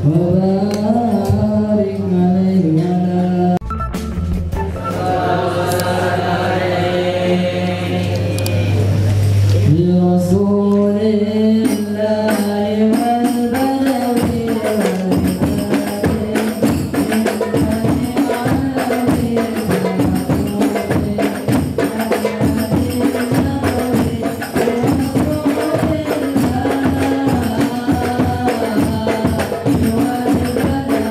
وبارك عليه وعلى برسول الله والبلد والبلد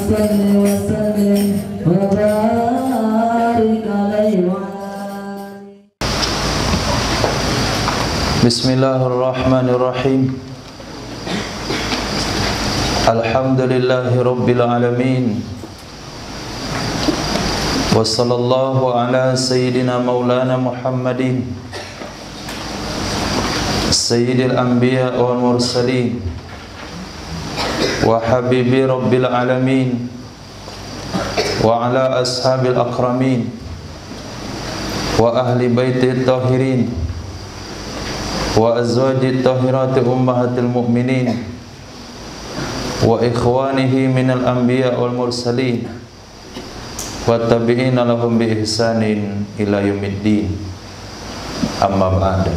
salli wa sallim wa barik alaihi wa ala alihi. Bismillahirrahmanirrahim. Alhamdulillahi rabbil alamin. Wa sallallahu ala sayyidina maulana Muhammadin sayyidil anbiya wal mursalin wa habibi rabbil alamin wa ala ashabil akramin wa ahli baiti tahirin wa azwaji tahirati ummahatil mu'minin wa ikhwanihi minal anbiya wal mursalin wa tabi'ina lahum bi ihsanin ila yaumiddin. Amma ba'd.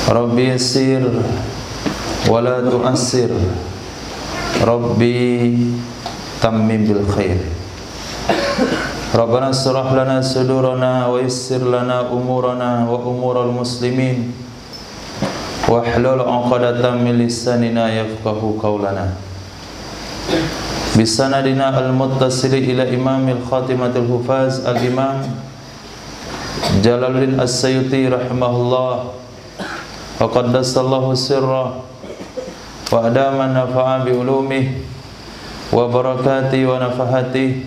Rabbi yassir wa la tu'assir, Rabbi tammim bil khair. Rabbana shrah lana sudurana wa yassir lana umurana wa umural muslimin wahlul 'uqdatam min lisanina yafqahu qawlana. Bisanadina al-muttasil ila imamil khatimatul hufaz al-imam Jalaluddin As-Sayuti rahimahullah wa qaddasallahu sirra wa adama nafa'a bi ulumihi wa barakatihi wa nafahatihi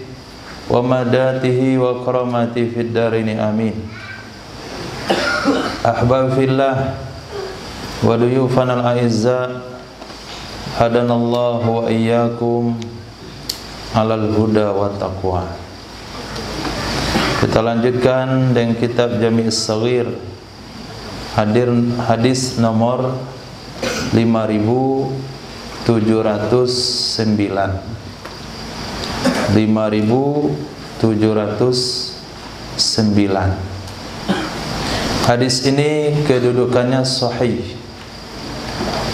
wa madatihi wa karamatihi fid darini amin. Ahbab fillah wa duyufana al-a'izza, hadanallahu wa iyyakum alal huda wa taqwa. Kita lanjutkan dengan kitab Jami' As-Saghir, hadis nomor 5709. 5709. Hadis ini kedudukannya sahih.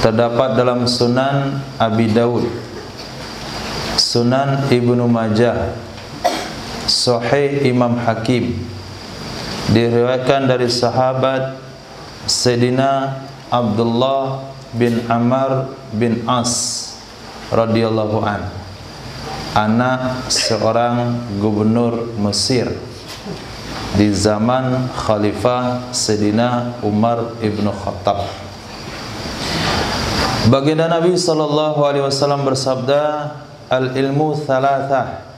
Terdapat dalam Sunan Abi Daud, Sunan Ibnu Majah, Sahih Imam Hakim. Diriwayatkan dari sahabat Sayyidina Abdullah bin Amr bin As radhiyallahu an, anak seorang gubernur Mesir di zaman Khalifah Sayyidina Umar ibn Khattab. Baginda Nabi sallallahu alaihi wasallam bersabda, al-ilmu thalathah.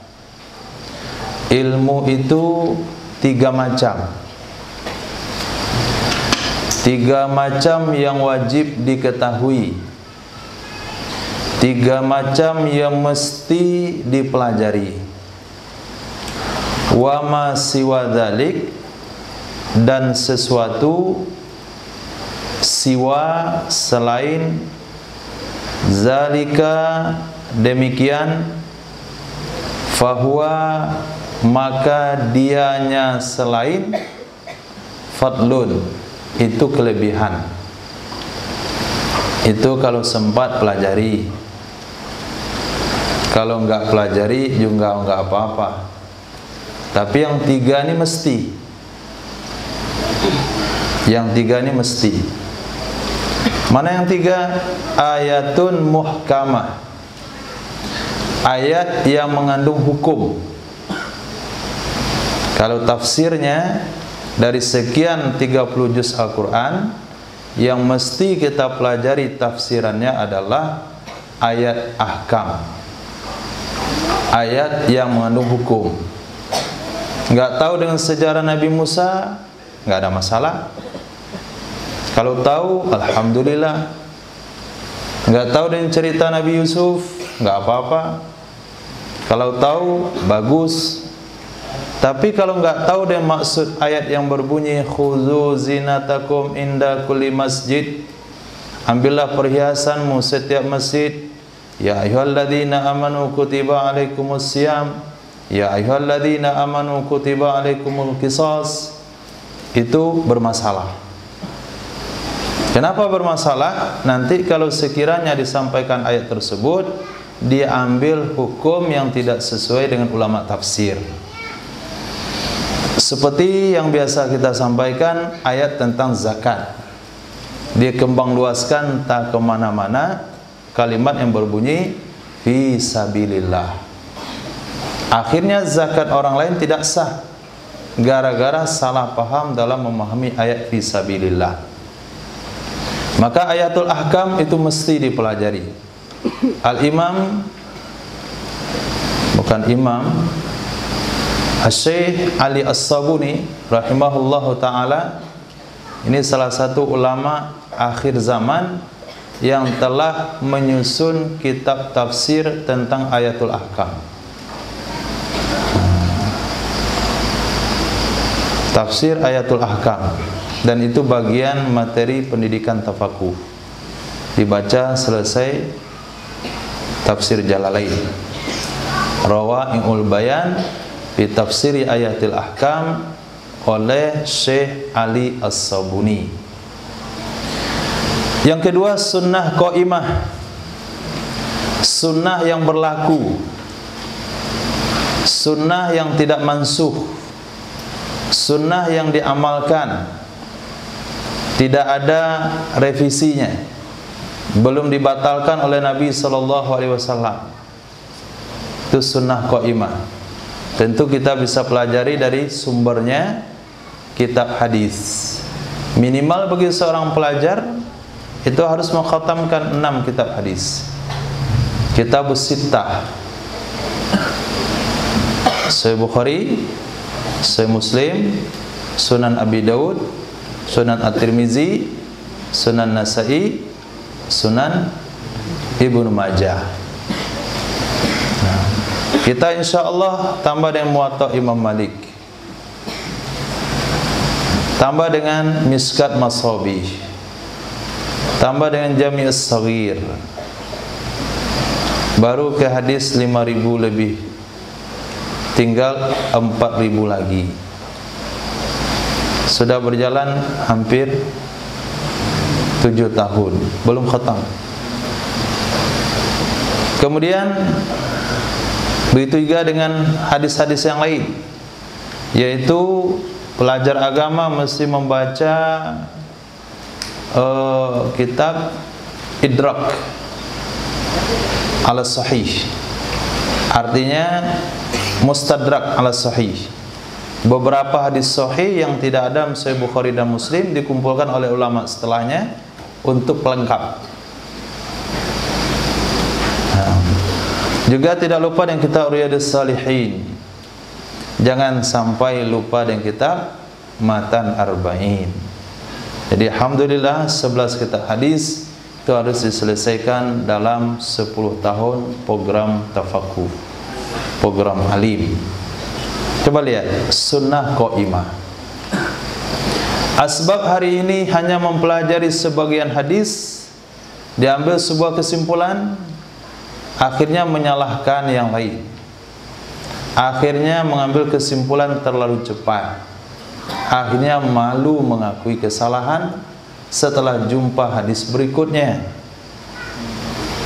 Ilmu itu 3 macam. 3 macam yang wajib diketahui. 3 macam yang mesti dipelajari. Wa ma siwa dzalik, dan sesuatu siwa selain zalika demikian, fahuwa maka dianya selain, fadlun itu kelebihan. Itu kalau sempat pelajari. Kalau enggak pelajari juga enggak apa-apa. Tapi yang 3 ini mesti. Yang 3 ini mesti. Mana yang 3? Ayatun muhkamah. Ayat yang mengandung hukum. Kalau tafsirnya dari sekian 30 juz Al-Quran, yang mesti kita pelajari tafsirannya adalah ayat ahkam. Ayat yang mengandung hukum. Enggak tahu dengan sejarah Nabi Musa, enggak ada masalah. Kalau tahu, alhamdulillah. Enggak tahu dengan cerita Nabi Yusuf, enggak apa-apa. Kalau tahu, bagus. Tapi kalau enggak tahu dengan maksud ayat yang berbunyi khudzu zinatakum inda kulli masjid, ambillah perhiasanmu setiap masjid. Ya ayyuhalladzina amanu kutiba alaikumus syiyam, ya ayyuhalladzina amanu kutiba alaikumul qisas. Itu bermasalah. Kenapa bermasalah? Nanti kalau sekiranya disampaikan ayat tersebut, dia ambil hukum yang tidak sesuai dengan ulama tafsir. Seperti yang biasa kita sampaikan ayat tentang zakat. Dia kembang luaskan tak kemana-mana kalimat yang berbunyi fi sabilillah. Akhirnya zakat orang lain tidak sah gara-gara salah paham dalam memahami ayat fisabilillah. Maka ayatul ahkam itu mesti dipelajari. Al-Imam, bukan imam, Syekh Ali As-Sabuni rahimahullahu ta'ala, ini salah satu ulama akhir zaman yang telah menyusun kitab tafsir tentang ayatul ahkam. Tafsir ayatul ahkam, dan itu bagian materi pendidikan tafakuh. Dibaca selesai tafsir Jalalain, Rawa'iul Bayan fi tafsiri ayatil ahkam oleh Syekh Ali As-Sabuni. Yang kedua, sunnah qaimah, sunnah yang berlaku, sunnah yang tidak mansuh, sunnah yang diamalkan, tidak ada revisinya, belum dibatalkan oleh Nabi SAW. Itu sunnah qaimah. Tentu kita bisa pelajari dari sumbernya, kitab hadis. Minimal bagi seorang pelajar itu harus mengkhatamkan 6 kitab hadis. Kitabus Sittah, Sahih Bukhari, Sahih Muslim, Sunan Abi Daud, Sunan At-Tirmizi, Sunan Nasa'i, Sunan Ibnu Majah. Nah, kita insya Allah tambah dengan Muwatta Imam Malik, tambah dengan Miskat Masabih, tambah dengan Jami' As-Saghir, baru ke hadis 5.000 lebih, tinggal 4.000 lagi. Sudah berjalan hampir 7 tahun, belum khatam. Kemudian begitu juga dengan hadis-hadis yang lain, yaitu pelajar agama mesti membaca kitab Idrak ala Sahih, artinya Mustadrak ala Sahih. Beberapa hadis sahih yang tidak ada Sahih Bukhari dan Muslim dikumpulkan oleh ulama setelahnya untuk pelengkap. Nah, juga tidak lupa dengan kitab Riyadhus Shalihin. Jangan sampai lupa dengan kitab Matan Arba'in. Jadi alhamdulillah 11 kitab hadis itu harus diselesaikan dalam 10 tahun program tafakuh, program alim. Coba lihat sunnah qaimah. Asbab hari ini hanya mempelajari sebagian hadis, diambil sebuah kesimpulan, akhirnya menyalahkan yang lain, akhirnya mengambil kesimpulan terlalu cepat, akhirnya malu mengakui kesalahan setelah jumpa hadis berikutnya.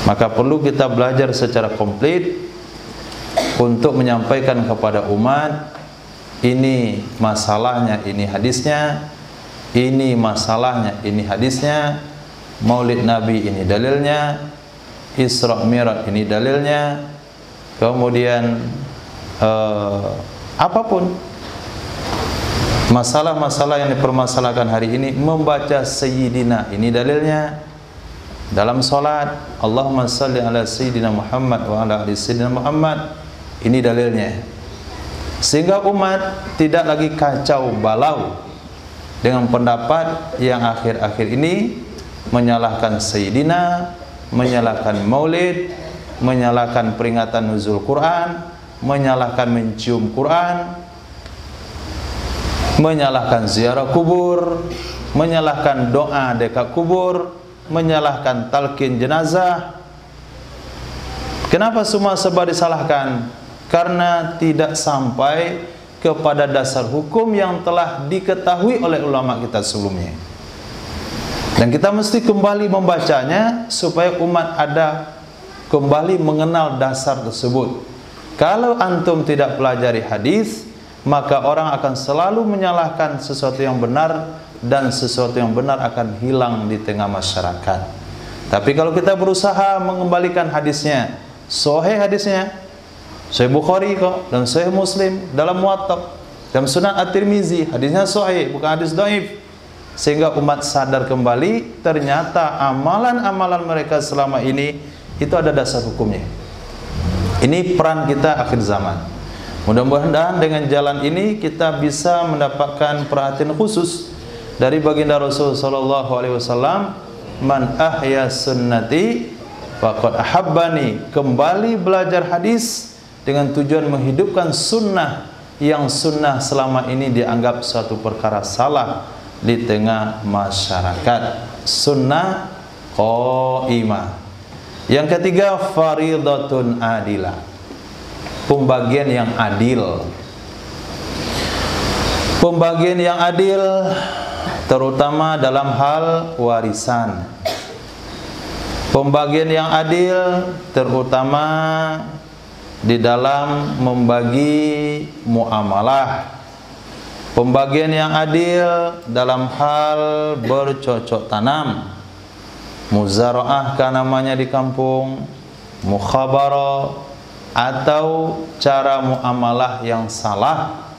Maka perlu kita belajar secara komplit untuk menyampaikan kepada umat, ini masalahnya, ini hadisnya, ini masalahnya, ini hadisnya, Maulid Nabi ini dalilnya, Isra Mi'raj ini dalilnya, kemudian apapun masalah-masalah yang dipermasalahkan hari ini, membaca Sayyidina ini dalilnya. Dalam salat, Allahumma salli ala Sayyidina Muhammad wa ala ali Sayyidina Muhammad, ini dalilnya. Sehingga umat tidak lagi kacau balau dengan pendapat yang akhir-akhir ini menyalahkan Sayyidina, menyalahkan Maulid, menyalahkan peringatan nuzul Quran, menyalahkan mencium Quran, menyalahkan ziarah kubur, menyalahkan doa dekat kubur, menyalahkan talqin jenazah. Kenapa semua serba disalahkan? Karena tidak sampai kepada dasar hukum yang telah diketahui oleh ulama kita sebelumnya. Dan kita mesti kembali membacanya supaya umat ada kembali mengenal dasar tersebut. Kalau antum tidak pelajari hadis, maka orang akan selalu menyalahkan sesuatu yang benar, dan sesuatu yang benar akan hilang di tengah masyarakat. Tapi kalau kita berusaha mengembalikan hadisnya, sahih hadisnya, Sahih Bukhari kok, dan Sahih Muslim, dalam Muwatta, dalam Sunan At-Tirmizi, hadisnya sahih, bukan hadis dhaif. Sehingga umat sadar kembali, ternyata amalan-amalan mereka selama ini itu ada dasar hukumnya. Ini peran kita akhir zaman. Mudah-mudahan dengan jalan ini kita bisa mendapatkan perhatian khusus dari baginda Rasul sallallahu alaihi wasallam, man ahya sunnati faqad ahabbani, kembali belajar hadis dengan tujuan menghidupkan sunnah yang sunnah selama ini dianggap suatu perkara salah di tengah masyarakat. Sunnah qaimah. Yang ketiga, faridatun adilah, pembagian yang adil. Pembagian yang adil terutama dalam hal warisan. Pembagian yang adil terutama di dalam membagi muamalah. Pembagian yang adil dalam hal bercocok tanam. Muzaraah kan namanya di kampung, mukhabarah, atau cara muamalah yang salah.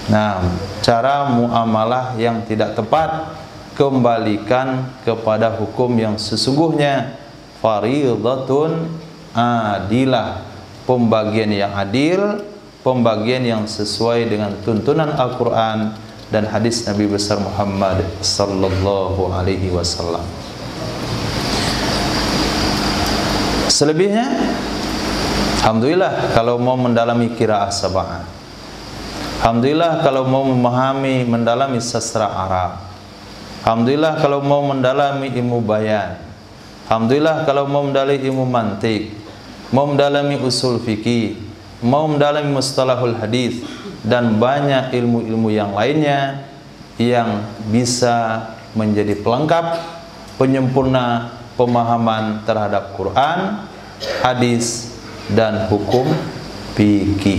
Nah, cara muamalah yang tidak tepat kembalikan kepada hukum yang sesungguhnya. Faridatun adilah, pembagian yang adil, pembagian yang sesuai dengan tuntunan Al-Quran dan hadis Nabi besar Muhammad sallallahu alaihi wasallam. Selebihnya, alhamdulillah kalau mau mendalami qiraah sab'ah, alhamdulillah kalau mau memahami, mendalami sastra Arab, alhamdulillah kalau mau mendalami ilmu bayan, alhamdulillah kalau mau mendalami ilmu mantik, mau mendalami usul fikih, mau mendalami mustalahul hadis, dan banyak ilmu-ilmu yang lainnya yang bisa menjadi pelengkap, penyempurna pemahaman terhadap Quran, hadis, dan hukum fikih.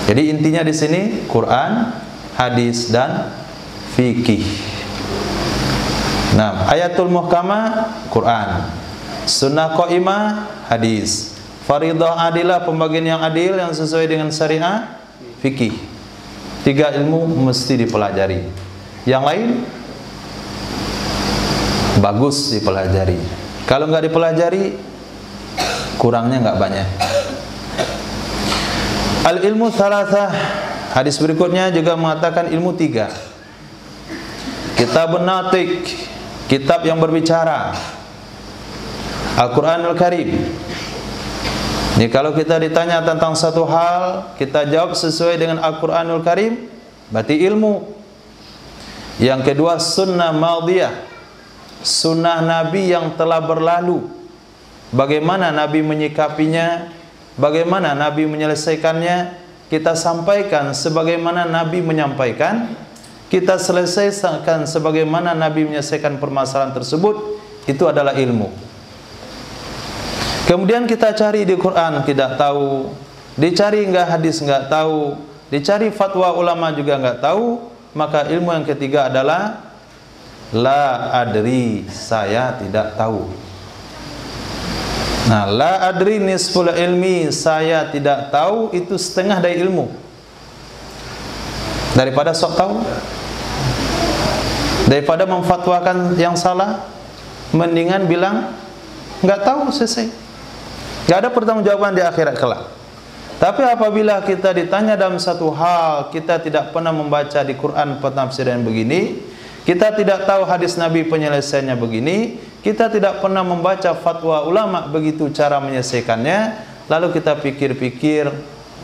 Jadi intinya di sini Quran, hadis, dan fikih. Nah, ayatul muhkamah Quran, sunnah qaimah hadis, faridah adilah pembagian yang adil yang sesuai dengan syariah fikih. 3 ilmu mesti dipelajari. Yang lain bagus dipelajari. Kalau nggak dipelajari, kurangnya nggak banyak. Al ilmu thalathah, hadis berikutnya juga mengatakan ilmu 3. Kitabun natik, kitab yang berbicara, Al-Quranul Karim. Jadi kalau kita ditanya tentang satu hal, kita jawab sesuai dengan Al-Quranul Karim, berarti ilmu. Yang kedua, sunnah madiyah, sunnah Nabi yang telah berlalu. Bagaimana Nabi menyikapinya, bagaimana Nabi menyelesaikannya, kita sampaikan sebagaimana Nabi menyampaikan, kita selesaikan sebagaimana Nabi menyelesaikan permasalahan tersebut. Itu adalah ilmu. Kemudian kita cari di Quran, tidak tahu, dicari enggak hadis, enggak tahu, dicari fatwa ulama juga enggak tahu, maka ilmu yang ketiga adalah la adri, saya tidak tahu. Nah, la adri nisful ilmi, saya tidak tahu, itu setengah dari ilmu. Daripada sok tahu, daripada memfatwakan yang salah, mendingan bilang nggak tahu, selesai. Nggak ada pertanggungjawaban di akhirat kelak. Tapi apabila kita ditanya dalam satu hal, kita tidak pernah membaca di Quran penafsiran begini, kita tidak tahu hadis Nabi penyelesaiannya begini, kita tidak pernah membaca fatwa ulama begitu cara menyelesaikannya, lalu kita pikir-pikir,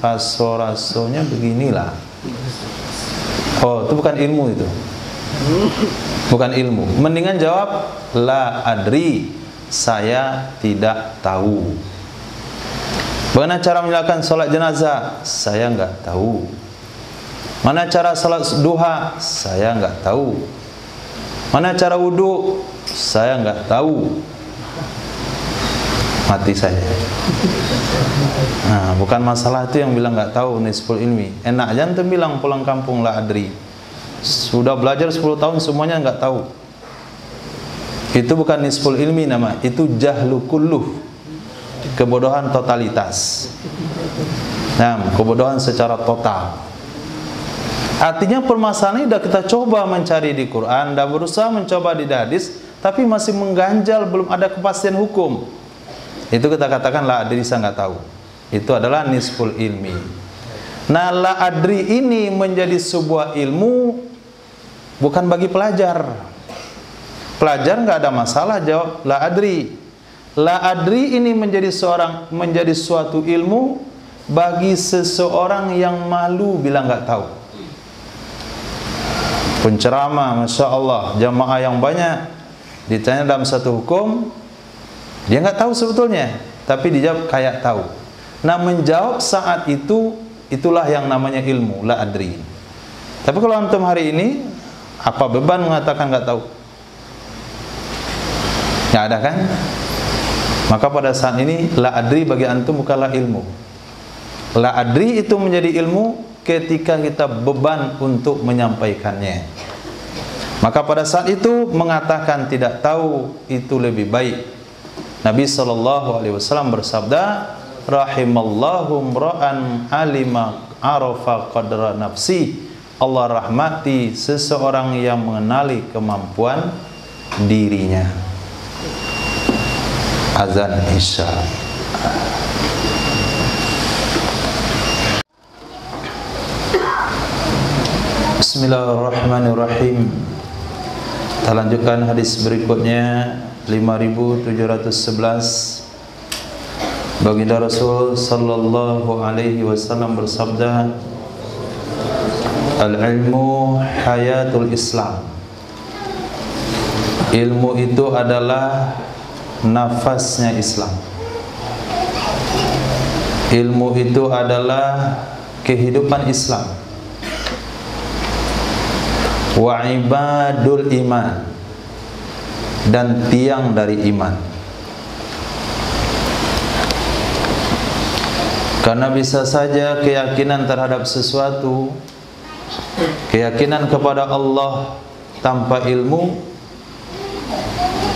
raso-rasonya beginilah. Oh, itu bukan ilmu itu. Bukan ilmu. Mendingan jawab la adri, saya tidak tahu. Bagaimana cara menyalakan salat jenazah? Saya enggak tahu. Mana cara salat duha? Saya enggak tahu. Mana cara wudhu? Saya enggak tahu. Mati saya. Nah, bukan masalah itu yang bilang enggak tahu, nisful ilmi. Enak aja antum bilang pulang kampung la adri. Sudah belajar 10 tahun semuanya enggak tahu. Itu bukan nisful ilmi nama, itu jahlu kulluh. kebodohan totalitas. Nah, kebodohan secara total. Artinya permasalahan ini sudah kita coba mencari di Quran, dan berusaha mencoba di hadis, tapi masih mengganjal, belum ada kepastian hukum. Itu kita katakan la adri, saya nggak tahu. Itu adalah nisful ilmi. Nah, la adri ini menjadi sebuah ilmu bukan bagi pelajar. Pelajar nggak ada masalah jawab la adri. La adri ini menjadi suatu ilmu bagi seseorang yang malu bilang nggak tahu. Penceramah, masya Allah, jamaah yang banyak, ditanya dalam satu hukum, dia nggak tahu sebetulnya, tapi dijawab kayak tahu. Nah, menjawab saat itu, itulah yang namanya ilmu, la adri. Tapi kalau antum hari ini, apa beban mengatakan nggak tahu? Nggak ada kan? Maka pada saat ini, la adri bagi antum bukanlah ilmu. La adri itu menjadi ilmu ketika kita beban untuk menyampaikannya. Maka pada saat itu mengatakan tidak tahu itu lebih baik. Nabi SAW bersabda, rahimallahu mra'an alima arafa qadra nafsi. Allah rahmati seseorang yang mengenali kemampuan dirinya. Azan Isya. Bismillahirrahmanirrahim. Kita lanjutkan hadis berikutnya, 5711. Baginda Rasul sallallahu alaihi wasallam bersabda, al-ilmu hayatul Islam. Ilmu itu adalah nafasnya Islam. Ilmu itu adalah kehidupan Islam. Wa ibadul iman, dan tiang dari iman. Karena bisa saja keyakinan terhadap sesuatu, keyakinan kepada Allah tanpa ilmu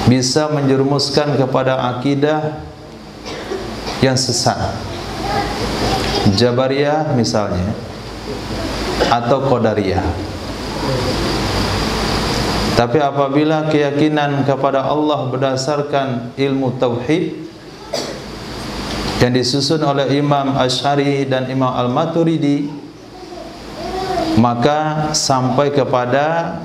bisa menjerumuskan kepada akidah yang sesat, Jabariyah misalnya, atau Qadariyah. Tapi apabila keyakinan kepada Allah berdasarkan ilmu tauhid yang disusun oleh Imam Asy'ari dan Imam Al-Maturidi, maka sampai kepada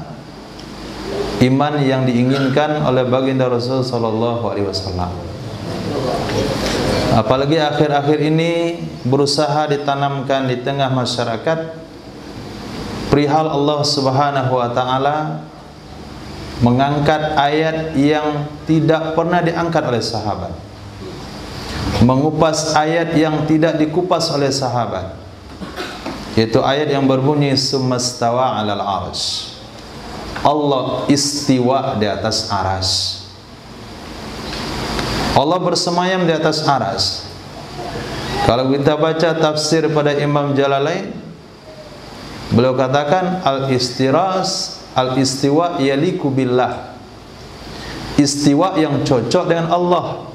iman yang diinginkan oleh baginda Rasul sallallahu alaihi wasallam. Apalagi akhir-akhir ini berusaha ditanamkan di tengah masyarakat perihal Allah Subhanahu wa taala mengangkat ayat yang tidak pernah diangkat oleh sahabat, mengupas ayat yang tidak dikupas oleh sahabat, yaitu ayat yang berbunyi summastawa 'alal 'arsy. Allah istiwa di atas aras. Allah bersemayam di atas aras. Kalau kita baca tafsir pada Imam Jalalain, beliau katakan al-istiwa yaliku billah. Istiwa yang cocok dengan Allah.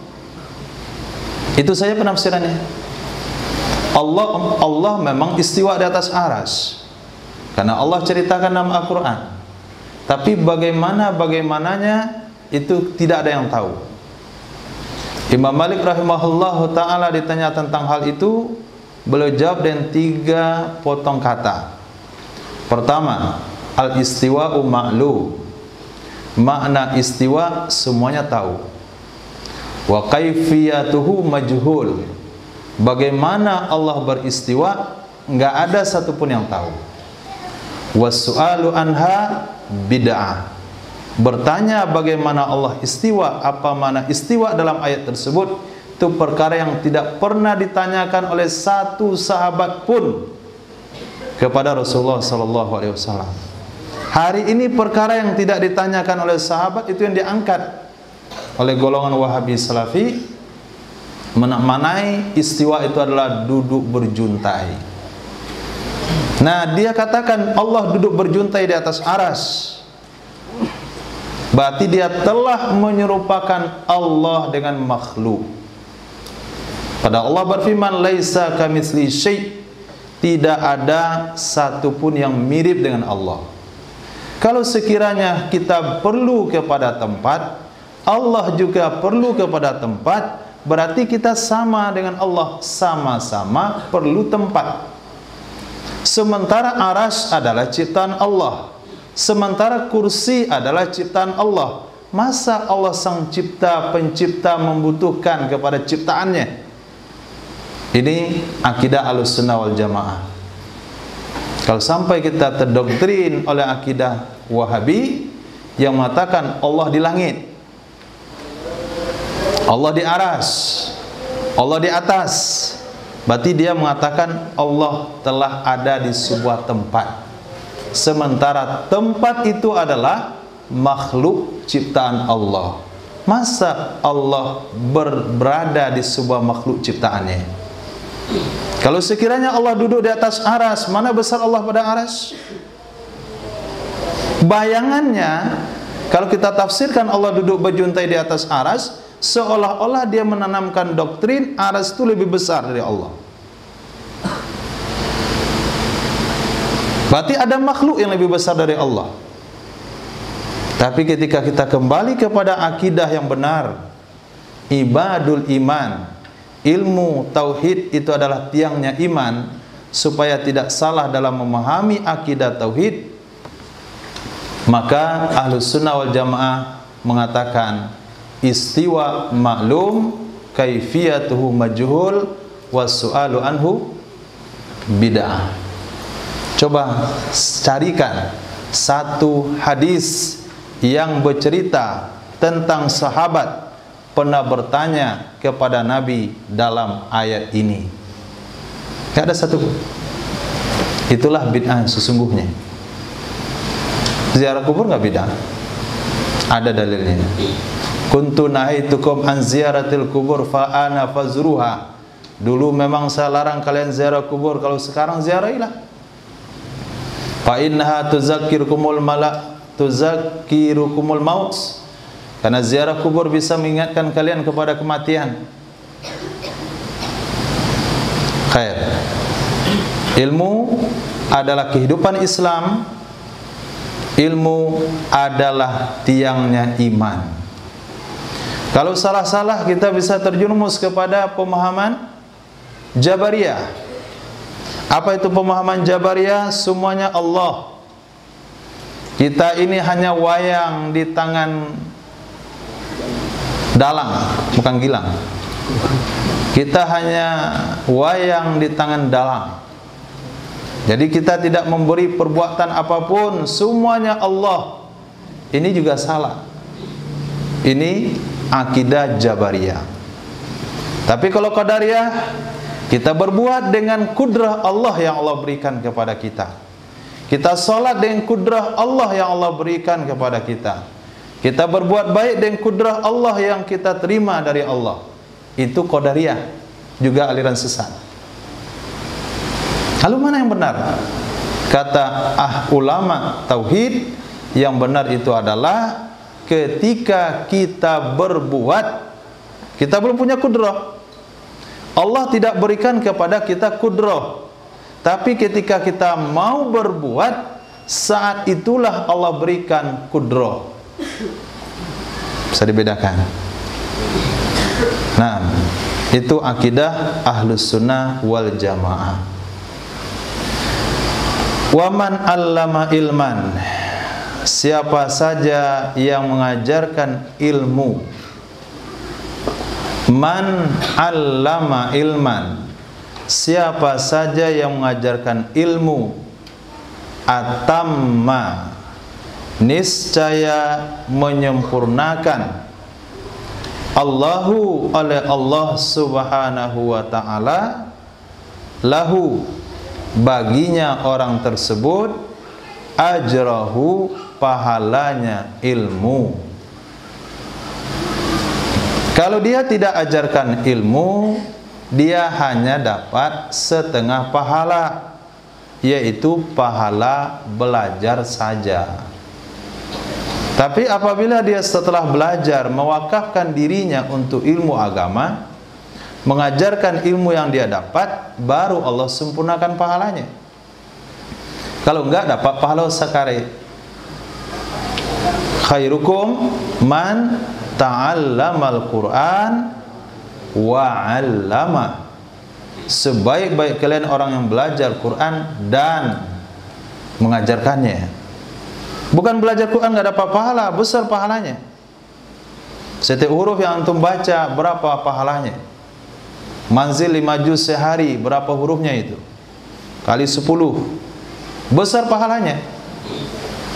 Itu saja penafsirannya. Allah memang istiwa di atas aras, karena Allah ceritakan dalam Al-Quran. Tapi bagaimananya itu tidak ada yang tahu. Imam Malik rahimahullah ta'ala ditanya tentang hal itu, beliau jawab dengan 3 potong kata. Pertama, al-istiwa'u ma'lum. Makna istiwa semuanya tahu. Wa kaifiyatuhu majhul. Bagaimana Allah beristiwa, enggak ada satupun yang tahu. Wassu'alu anha bid'ah. Bertanya bagaimana Allah istiwa, apa makna istiwa dalam ayat tersebut, itu perkara yang tidak pernah ditanyakan oleh satu sahabat pun kepada Rasulullah sallallahu alaihi wasallam. Hari ini perkara yang tidak ditanyakan oleh sahabat itu yang diangkat oleh golongan Wahabi Salafi, menamai istiwa itu adalah duduk berjuntai. Nah, dia katakan Allah duduk berjuntai di atas aras. Berarti dia telah menyerupakan Allah dengan makhluk. Pada Allah berfirman, laisa kamitsli syai', tidak ada satupun yang mirip dengan Allah. Kalau sekiranya kita perlu kepada tempat, Allah juga perlu kepada tempat, berarti kita sama dengan Allah, sama-sama perlu tempat. Sementara arsy adalah ciptaan Allah, sementara kursi adalah ciptaan Allah. Masa Allah sang pencipta membutuhkan kepada ciptaannya? Ini akidah Ahlussunnah wal Jamaah. Kalau sampai kita terdoktrin oleh akidah Wahabi yang mengatakan Allah di langit, Allah di arsy, Allah di atas, berarti dia mengatakan Allah telah ada di sebuah tempat. Sementara tempat itu adalah makhluk ciptaan Allah. Masa Allah berada di sebuah makhluk ciptaannya? Kalau sekiranya Allah duduk di atas arsy, mana besar Allah pada arsy? Bayangannya, kalau kita tafsirkan Allah duduk berjuntai di atas arsy, seolah-olah dia menanamkan doktrin arsy itu lebih besar dari Allah. Berarti ada makhluk yang lebih besar dari Allah. Tapi ketika kita kembali kepada akidah yang benar, ibadul iman, ilmu tauhid itu adalah tiangnya iman, supaya tidak salah dalam memahami akidah tauhid, maka Ahlussunnah wal Jamaah mengatakan istiwa maklum, kaifiyatuhu majhul, wassu'alu anhu bid'ah. Coba carikan satu hadis yang bercerita tentang sahabat pernah bertanya kepada Nabi dalam ayat ini. Tidak ada satu. Itulah bid'ah sesungguhnya. Ziarah kubur nggak bid'ah? Ada dalilnya. Kuntu nahaitukum an ziyaratil kubur fa ana fazruha. Dulu memang saya larang kalian ziarah kubur, kalau sekarang ziarahilah. Fa innaha tuzakkirukumul maut. Karena ziarah kubur bisa mengingatkan kalian kepada kematian. Khair. Ilmu adalah kehidupan Islam. Ilmu adalah tiangnya iman. Kalau salah-salah kita bisa terjerumus kepada pemahaman Jabariyah. Apa itu pemahaman Jabariyah? Semuanya Allah. Kita ini hanya wayang di tangan dalang, bukan gilang. Kita hanya wayang di tangan dalang. Jadi kita tidak memberi perbuatan apapun, semuanya Allah. Ini juga salah. Ini akidah Jabariyah. Tapi kalau Qadariyah, kita berbuat dengan kudrah Allah yang Allah berikan kepada kita. Kita sholat dengan kudrah Allah yang Allah berikan kepada kita. Kita berbuat baik dengan kudrah Allah yang kita terima dari Allah. Itu Qadariyah, juga aliran sesat. Lalu mana yang benar? Kata ulama tauhid, yang benar itu adalah ketika kita berbuat, kita belum punya kudrah. Allah tidak berikan kepada kita kudrah. Tapi ketika kita mau berbuat, saat itulah Allah berikan kudrah. Bisa dibedakan. Nah, itu akidah Ahlussunnah wal Jamaah. Waman allama ilman, siapa saja yang mengajarkan ilmu. Man allama ilman, siapa saja yang mengajarkan ilmu. Atamma, niscaya menyempurnakan. Allahu, oleh Allah subhanahu wa ta'ala, lahu, baginya orang tersebut, ajrahu, pahalanya ilmu. Kalau dia tidak ajarkan ilmu, dia hanya dapat setengah pahala, yaitu pahala belajar saja. Tapi apabila dia setelah belajar mewakafkan dirinya untuk ilmu agama, mengajarkan ilmu yang dia dapat, baru Allah sempurnakan pahalanya. Kalau enggak, dapat pahala sekali. Khairukum man ta'allamal Qur'an wa 'allama. Sebaik-baik kalian orang yang belajar Quran dan mengajarkannya. Bukan belajar Quran enggak dapat pahala, besar pahalanya. Setiap huruf yang antum baca, berapa pahalanya? Manzil 5 juz sehari, berapa hurufnya itu? Kali 10, besar pahalanya.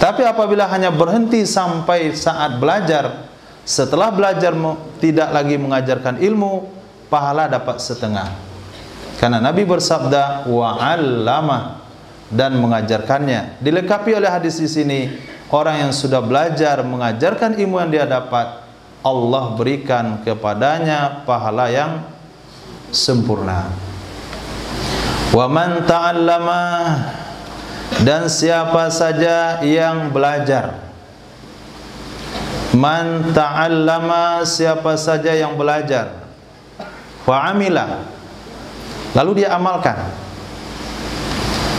Tapi apabila hanya berhenti sampai saat belajar, setelah belajar tidak lagi mengajarkan ilmu, pahala dapat setengah. Karena Nabi bersabda wa 'allama, dan mengajarkannya. Dilengkapi oleh hadis di sini, orang yang sudah belajar mengajarkan ilmu yang dia dapat, Allah berikan kepadanya pahala yang sempurna. Wa man ta'allama, dan siapa saja yang belajar. Man ta'allama, siapa saja yang belajar. Wa amila, lalu dia amalkan.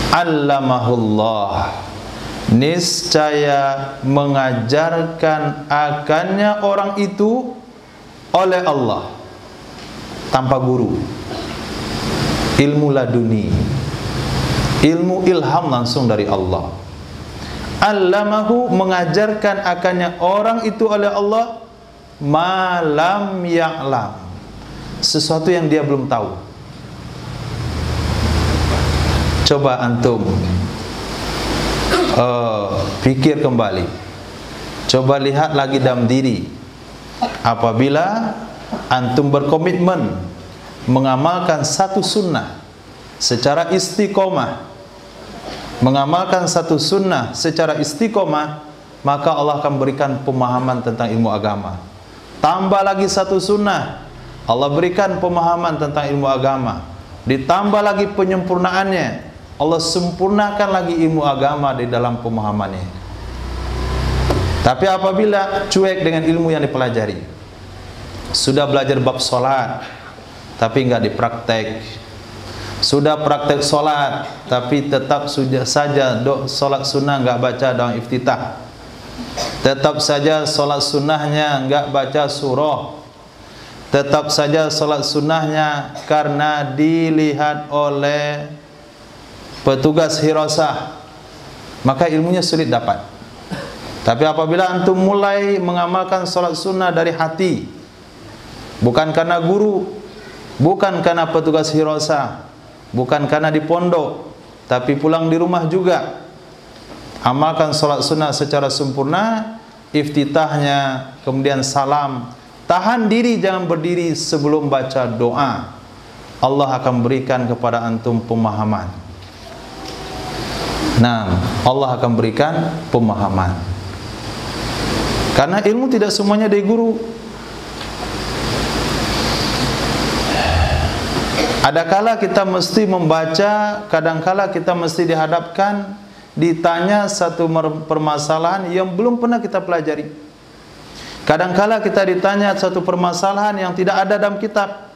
Allamahullah, niscaya mengajarkan akannya orang itu oleh Allah tanpa guru. Ilmu laduni, ilmu ilham langsung dari Allah. Allamahu, mengajarkan akannya orang itu oleh Allah, malam ya'lam, sesuatu yang dia belum tahu. Coba antum pikir kembali, coba lihat lagi dalam diri. Apabila antum berkomitmen mengamalkan satu sunnah secara istiqomah, mengamalkan satu sunnah secara istiqomah, maka Allah akan berikan pemahaman tentang ilmu agama. Tambah lagi satu sunnah, Allah berikan pemahaman tentang ilmu agama. Ditambah lagi penyempurnaannya, Allah sempurnakan lagi ilmu agama di dalam pemahamannya. Tapi apabila cuek dengan ilmu yang dipelajari, sudah belajar bab sholat tapi enggak dipraktek, sudah praktek sholat tapi tetap saja sholat sunnah enggak baca doa iftitah, tetap saja sholat sunnahnya enggak baca surah, tetap saja sholat sunnahnya karena dilihat oleh petugas hirasah, maka ilmunya sulit dapat. Tapi apabila antum mulai mengamalkan sholat sunnah dari hati, bukan karena guru, bukan karena petugas hirasah, bukan karena di pondok, tapi pulang di rumah juga amalkan sholat sunnah secara sempurna, iftitahnya, kemudian salam, tahan diri jangan berdiri sebelum baca doa, Allah akan berikan kepada antum pemahaman. Nah, Allah akan berikan pemahaman. Karena ilmu tidak semuanya dari guru. Adakala kita mesti membaca, kadangkala kita mesti dihadapkan, ditanya satu permasalahan yang belum pernah kita pelajari. Kadangkala kita ditanya satu permasalahan yang tidak ada dalam kitab.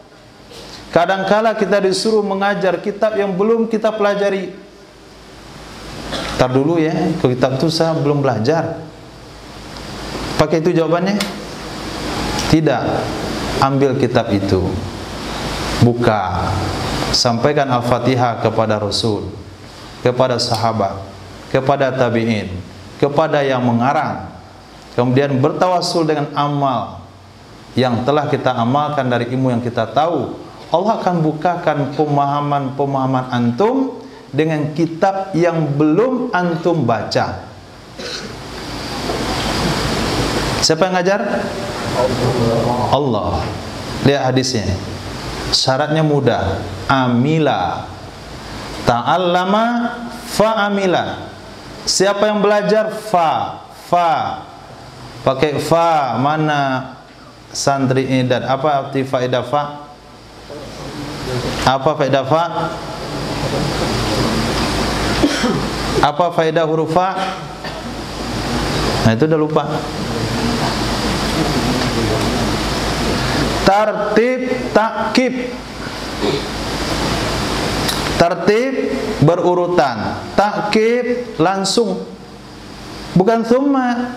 Kadangkala kita disuruh mengajar kitab yang belum kita pelajari. Ntar dulu ya, ke kitab itu saya belum belajar. Pakai itu jawabannya? Tidak. Ambil kitab itu, buka, sampaikan Al-Fatihah kepada Rasul, kepada sahabat, kepada tabi'in, kepada yang mengarang. Kemudian bertawassul dengan amal yang telah kita amalkan dari ilmu yang kita tahu. Allah akan bukakan pemahaman-pemahaman antum dengan kitab yang belum antum baca. Siapa yang ngajar? Allah. Lihat hadisnya. Syaratnya mudah. Amila. Ta'allama fa'amila. Siapa yang belajar? Fa. Pakai fa. Mana santri ini dan apa arti faedah fa? Apa faedah fa? Apa faedah huruf fa? Nah, itu udah lupa. Tartib takkib. Tertib berurutan, takkib langsung, bukan thumma.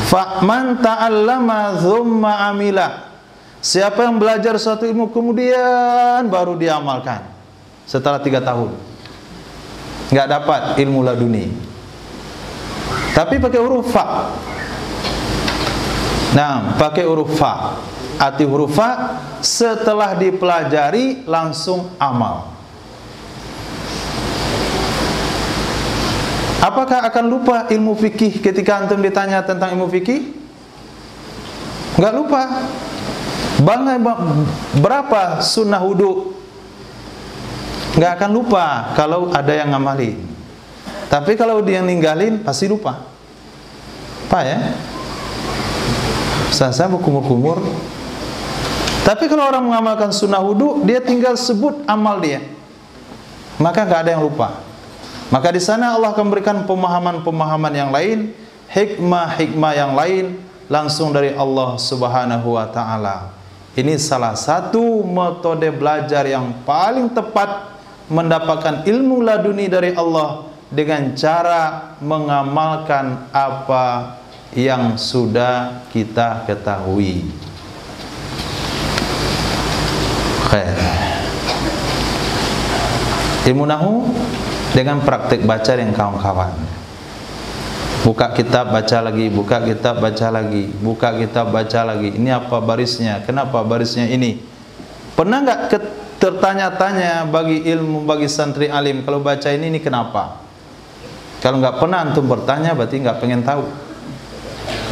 Fa'man ta'allama thumma amila. Siapa yang belajar suatu ilmu kemudian baru diamalkan setelah 3 tahun, nggak dapat ilmu laduni. Tapi pakai huruf fa. Nah, pakai huruf fa. Arti huruf fa setelah dipelajari langsung amal. Apakah akan lupa ilmu fikih ketika antum ditanya tentang ilmu fikih? Enggak lupa. Berapa sunnah wudu? Enggak akan lupa kalau ada yang ngamali. Tapi kalau dia ninggalin pasti lupa. Apa ya? Saya berkumur-kumur. Tapi kalau orang mengamalkan sunnah wudu, dia tinggal sebut amal dia, maka nggak ada yang lupa. Maka di sana Allah akan berikan pemahaman-pemahaman yang lain, hikmah-hikmah yang lain langsung dari Allah Subhanahu wa taala. Ini salah satu metode belajar yang paling tepat mendapatkan ilmu laduni dari Allah, dengan cara mengamalkan apa yang sudah kita ketahui. Ilmu nahu dengan praktik baca dengan kawan-kawan. Buka kitab baca lagi, buka kitab baca lagi, buka kitab baca lagi. Ini apa barisnya? Kenapa barisnya ini? Pernah nggak tertanya-tanya bagi ilmu, bagi santri alim, kalau baca ini kenapa? Kalau nggak pernah antum bertanya, berarti nggak pengen tahu.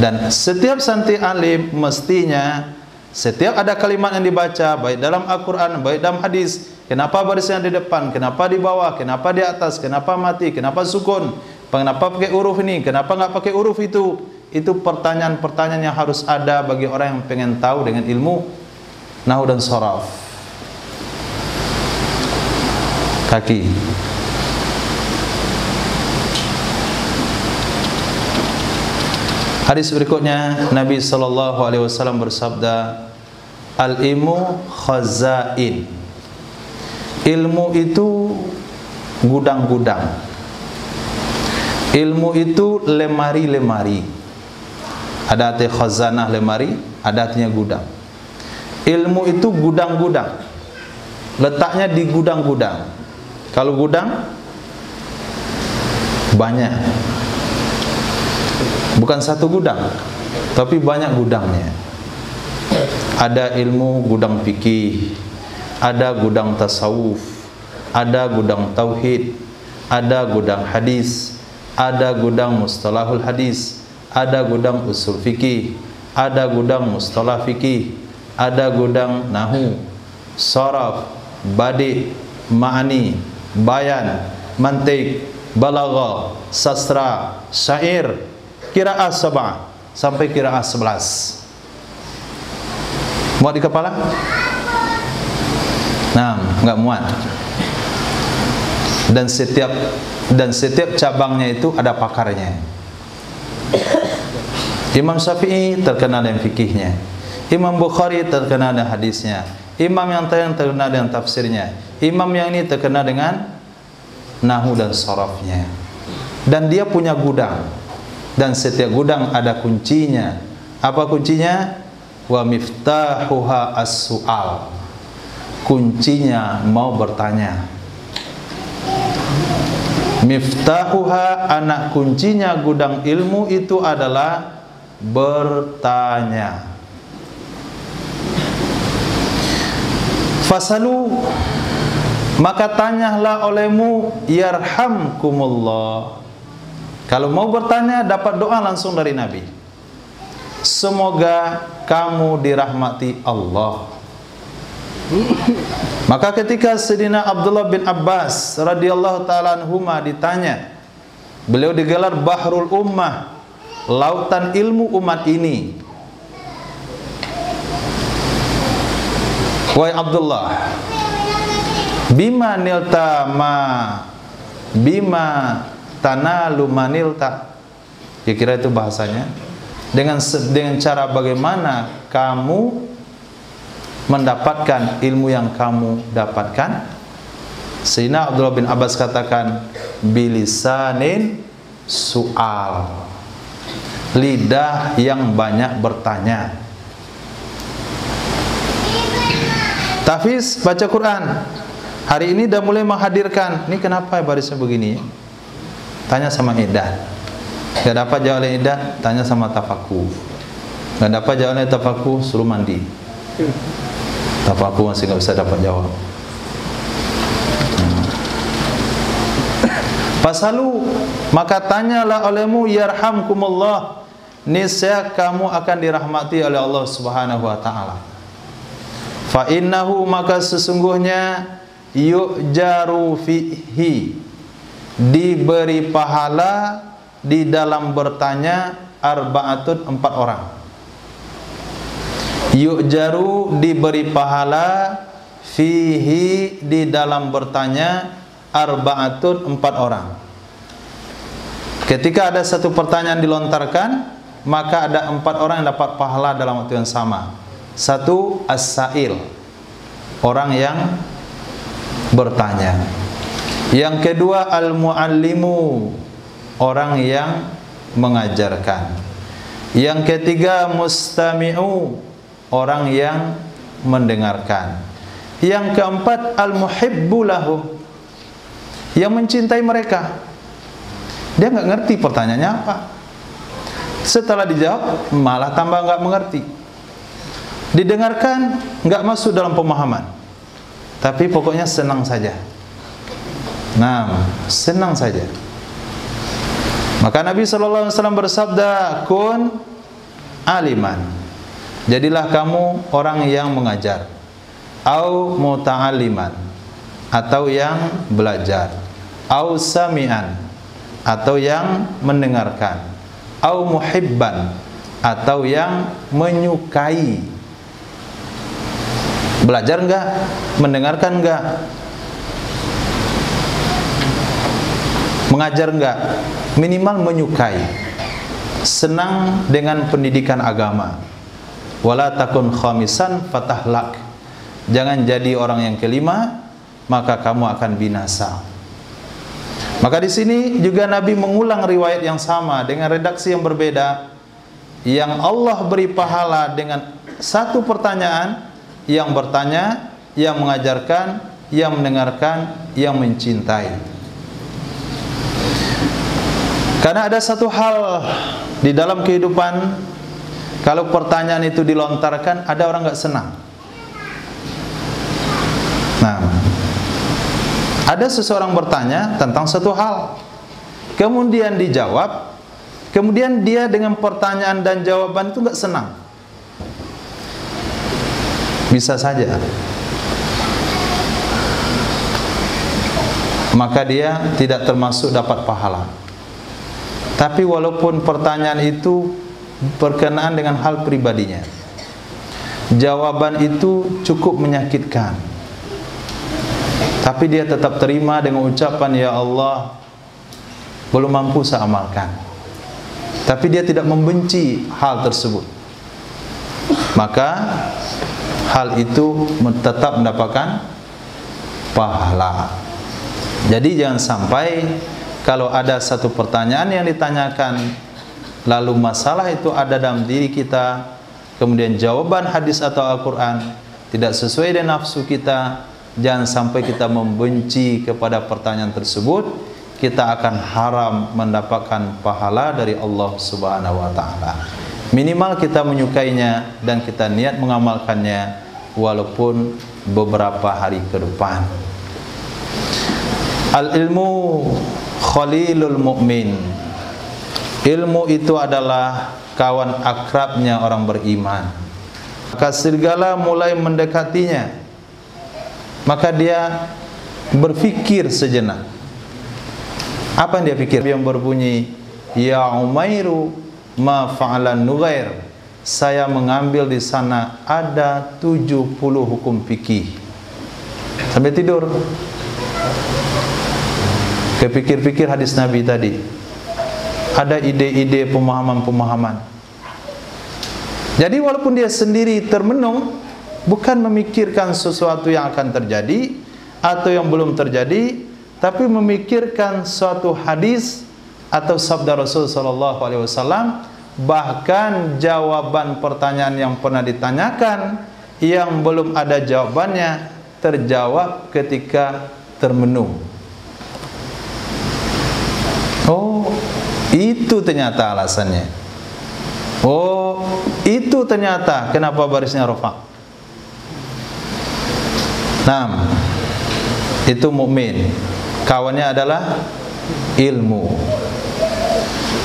Dan setiap santri alim mestinya setiap ada kalimat yang dibaca, baik dalam Al-Quran, baik dalam hadis, kenapa barisnya di depan, kenapa di bawah, kenapa di atas, kenapa mati, kenapa sukun, kenapa pakai huruf ini, kenapa nggak pakai huruf itu pertanyaan-pertanyaan yang harus ada bagi orang yang pengen tahu dengan ilmu nahwu dan sharaf. Kaki. Hadis berikutnya, Nabi SAW bersabda, al-ilmu khazain. Ilmu itu gudang-gudang. Ilmu itu lemari-lemari. Ada arti khazanah lemari, ada artinya gudang. Ilmu itu gudang-gudang. Letaknya di gudang-gudang. Kalau gudang banyak. Bukan satu gudang, tapi banyak gudangnya. Ada ilmu gudang fikih, ada gudang tasawuf, ada gudang tauhid, ada gudang hadis, ada gudang mustalahul hadis, ada gudang usul fikih, ada gudang mustalah fikih, ada gudang nahu, sharaf, badi, ma'ani, bayan, mantik, balagha, sastra, syair, qiraah sab'ah sampai qiraah 11. Muat di kepala? Nah, enggak muat. Dan setiap cabangnya itu ada pakarnya. Imam Syafi'i terkenal dengan fikihnya, Imam Bukhari terkenal dengan hadisnya, Imam yang terkenal dengan tafsirnya, Imam yang ini terkenal dengan nahwu dan sharafnya. Dan dia punya gudang. Dan setiap gudang ada kuncinya. Apa kuncinya? Wa miftahuha as-su'al. Kuncinya mau bertanya. Miftahuha, anak kuncinya gudang ilmu itu adalah bertanya. Fasalu, maka tanyalah olehmu, yarhamkumullah. Kalau mau bertanya, dapat doa langsung dari Nabi. Semoga kamu dirahmati Allah. Maka ketika Sayyidina Abdullah bin Abbas radhiyallahu ta'ala anhuma ditanya, beliau digelar Bahrul Ummah, lautan ilmu umat ini. Wahai Abdullah, bima nilta ma bima tanalu manilta, kira-kira itu bahasanya, dengan cara bagaimana kamu mendapatkan ilmu yang kamu dapatkan? Sayyidina Abdullah bin Abbas katakan, bilisanin su'al, lidah yang banyak bertanya. Tahfiz baca Quran. Hari ini dah mulai menghadirkan. Ini kenapa barisnya begini? Tanya sama Idah. Gak dapat jawab oleh Idah, tanya sama Tafakuh. Gak dapat jawab oleh Tafakuh, suruh mandi. Tafakuh masih gak bisa dapat jawab. Fasalu, maka tanyalah olehmu, yarhamkumullah, niscaya kamu akan dirahmati oleh Allah Subhanahu wa taala. Fa innahu, maka sesungguhnya, yu'jaru fihi, diberi pahala di dalam bertanya, arba'atun, 4 orang. Yu'jaru, diberi pahala, fihi, di dalam bertanya, arba'atun, 4 orang. Ketika ada satu pertanyaan dilontarkan, maka ada 4 orang yang dapat pahala dalam waktu yang sama. Satu, as-sa'il, orang yang bertanya. Yang kedua, al-muallimu, orang yang mengajarkan. Yang ketiga, mustami'u, orang yang mendengarkan. Yang keempat, al-muhibbu lahum, yang mencintai mereka. Dia nggak ngerti pertanyaannya apa. Setelah dijawab, malah tambah nggak mengerti. Didengarkan, nggak masuk dalam pemahaman, tapi pokoknya senang saja. Nah, senang saja. Maka Nabi SAW bersabda, kun aliman, jadilah kamu orang yang mengajar, au muta'aliman, atau yang belajar, au sami'an, atau yang mendengarkan, au muhibban, atau yang menyukai. Belajar enggak? Mendengarkan enggak? Mengajar enggak? Minimal menyukai, senang dengan pendidikan agama. Wala takun khamisan fatahlak, jangan jadi orang yang kelima, maka kamu akan binasa. Maka di sini juga Nabi mengulang riwayat yang sama dengan redaksi yang berbeda, yang Allah beri pahala dengan satu pertanyaan, yang bertanya, yang mengajarkan, yang mendengarkan, yang mencintai. Karena ada satu hal di dalam kehidupan, kalau pertanyaan itu dilontarkan, ada orang nggak senang. Nah, ada seseorang bertanya tentang satu hal, kemudian dijawab, kemudian dia dengan pertanyaan dan jawaban itu nggak senang. Bisa saja, maka dia tidak termasuk dapat pahala. Tapi walaupun pertanyaan itu berkenaan dengan hal pribadinya, jawaban itu cukup menyakitkan, tapi dia tetap terima dengan ucapan, ya Allah, belum mampu saya amalkan. Tapi dia tidak membenci hal tersebut, maka hal itu tetap mendapatkan pahala. Jadi jangan sampai kalau ada satu pertanyaan yang ditanyakan, lalu masalah itu ada dalam diri kita, kemudian jawaban hadis atau Al-Quran tidak sesuai dengan nafsu kita, jangan sampai kita membenci kepada pertanyaan tersebut, kita akan haram mendapatkan pahala dari Allah Subhanahu wa taala. Minimal kita menyukainya dan kita niat mengamalkannya walaupun beberapa hari ke depan. Al-ilmu khalilul mu'min. Ilmu itu adalah kawan akrabnya orang beriman. Maka serigala mulai mendekatinya, maka dia berfikir sejenak. Apa yang dia pikir? Yang berbunyi, ya Umairu ma fa'alan Nughair, saya mengambil di sana ada 70 hukum fikih. Sampai tidur, kepikir-pikir hadis Nabi tadi, ada ide-ide pemahaman-pemahaman. Jadi walaupun dia sendiri termenung, bukan memikirkan sesuatu yang akan terjadi atau yang belum terjadi, tapi memikirkan suatu hadis atau sabda Rasul sallallahu alaihi wasallam, bahkan jawaban pertanyaan yang pernah ditanyakan yang belum ada jawabannya terjawab ketika termenung. Oh, itu ternyata alasannya. Oh, itu ternyata kenapa barisnya rafa'. Nah, itu mukmin. Kawannya adalah ilmu.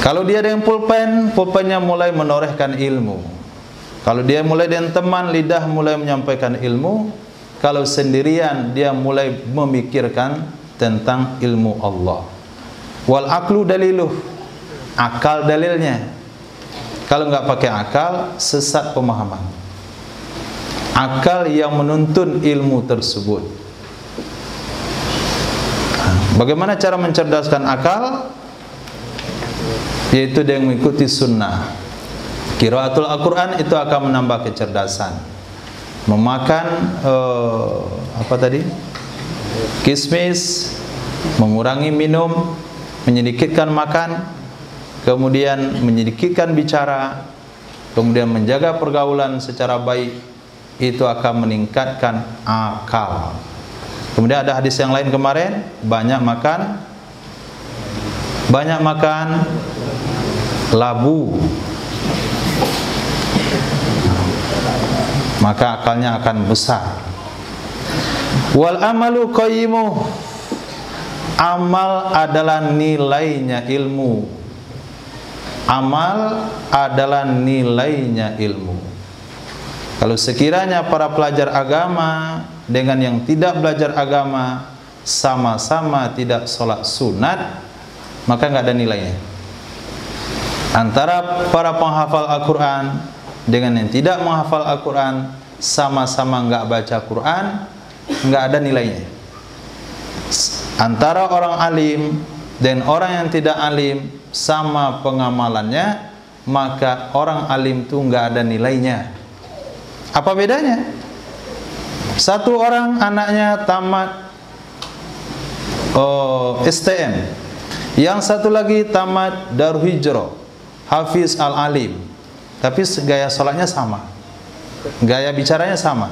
Kalau dia dengan pulpen, pulpennya mulai menorehkan ilmu. Kalau dia mulai dengan teman, lidah mulai menyampaikan ilmu. Kalau sendirian, dia mulai memikirkan tentang ilmu Allah. Wal aqlu daliluh, akal dalilnya. Kalau nggak pakai akal, sesat pemahaman. Akal yang menuntun ilmu tersebut. Bagaimana cara mencerdaskan akal? Yaitu dengan mengikuti sunnah. Qiraatul Al-Quran itu akan menambah kecerdasan. Memakan kismis, mengurangi minum, menyedikitkan makan, kemudian menyedikitkan bicara, kemudian menjaga pergaulan secara baik, itu akan meningkatkan akal. Kemudian ada hadis yang lain kemarin, banyak makan labu, maka akalnya akan besar. Wal amalu qayyimuh, amal adalah nilainya ilmu. Amal adalah nilainya ilmu. Kalau sekiranya para pelajar agama dengan yang tidak belajar agama sama-sama tidak sholat sunat, maka nggak ada nilainya. Antara para penghafal Al-Quran dengan yang tidak menghafal Al-Quran, sama-sama nggak baca Quran, nggak ada nilainya. Antara orang alim dan orang yang tidak alim sama pengamalannya, maka orang alim itu nggak ada nilainya. Apa bedanya? Satu orang anaknya tamat STM, yang satu lagi tamat Darul Hijrah, Hafiz Al-Alim, tapi gaya sholatnya sama, gaya bicaranya sama,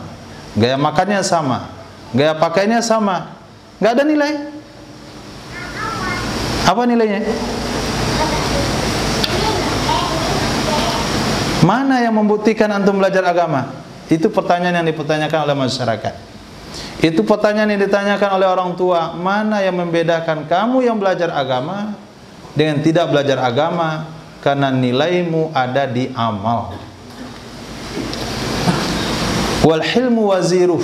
gaya makannya sama, gaya pakainya sama, nggak ada nilai. Apa nilainya? Mana yang membuktikan antum belajar agama? Itu pertanyaan yang dipertanyakan oleh masyarakat. Itu pertanyaan yang ditanyakan oleh orang tua. Mana yang membedakan kamu yang belajar agama dengan tidak belajar agama? Karena nilaimu ada di amal. Wal hilmu waziruh,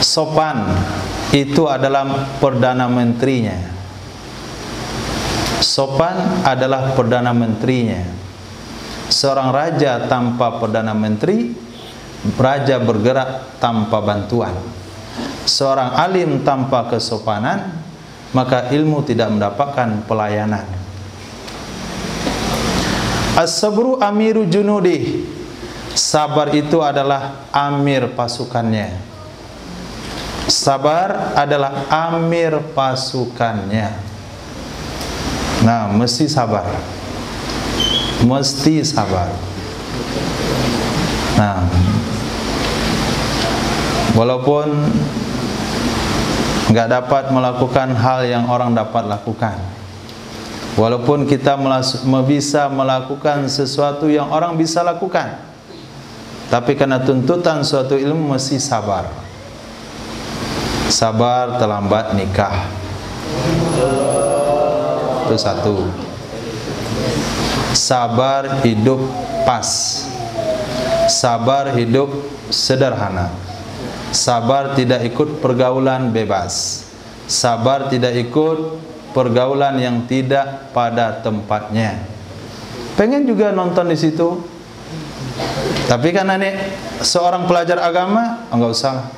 sopan itu adalah perdana menterinya. Sopan adalah perdana menterinya. Seorang raja tanpa perdana menteri, raja bergerak tanpa bantuan. Seorang alim tanpa kesopanan, maka ilmu tidak mendapatkan pelayanan. As-sabru amiru junudi, sabar itu adalah amir pasukannya. Sabar adalah amir pasukannya. Nah, mesti sabar. Mesti sabar. Nah, walaupun nggak dapat melakukan hal yang orang dapat lakukan, walaupun kita bisa melakukan sesuatu yang orang bisa lakukan, tapi karena tuntutan suatu ilmu mesti sabar. Sabar terlambat nikah. Itu satu. Sabar hidup pas. Sabar hidup sederhana. Sabar tidak ikut pergaulan bebas. Sabar tidak ikut pergaulan yang tidak pada tempatnya. Pengen juga nonton di situ, tapi karena ini seorang pelajar agama, enggak usah.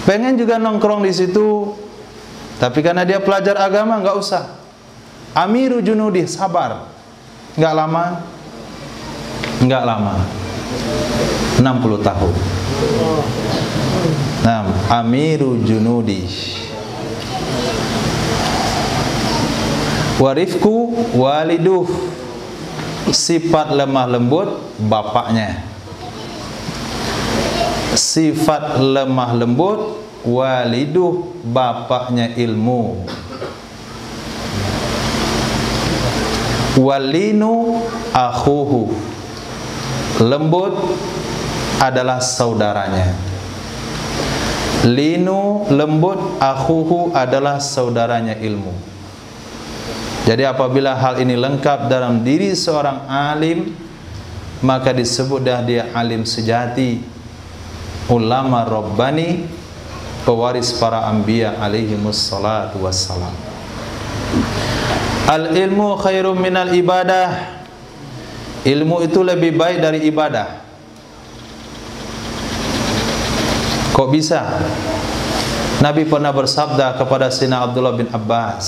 Pengen juga nongkrong di situ, tapi karena dia pelajar agama, enggak usah. Amiru junudi, sabar. Enggak lama. 60 tahun. Nah, Amiru Junudi. Warifku waliduh, sifat lemah lembut bapaknya. Sifat lemah lembut waliduh, bapaknya ilmu. Walinu akhuhu, lembut adalah saudaranya. Linu lembut, akhuhu adalah saudaranya ilmu. Jadi apabila hal ini lengkap dalam diri seorang alim, maka disebut dah dia alim sejati, ulama rabbani, pewaris para anbiya alaihimus salatu wassalam. Al ilmu khairum minal ibadah. Ilmu itu lebih baik dari ibadah. Kok bisa? Nabi pernah bersabda kepada Sayyidina Abdullah bin Abbas,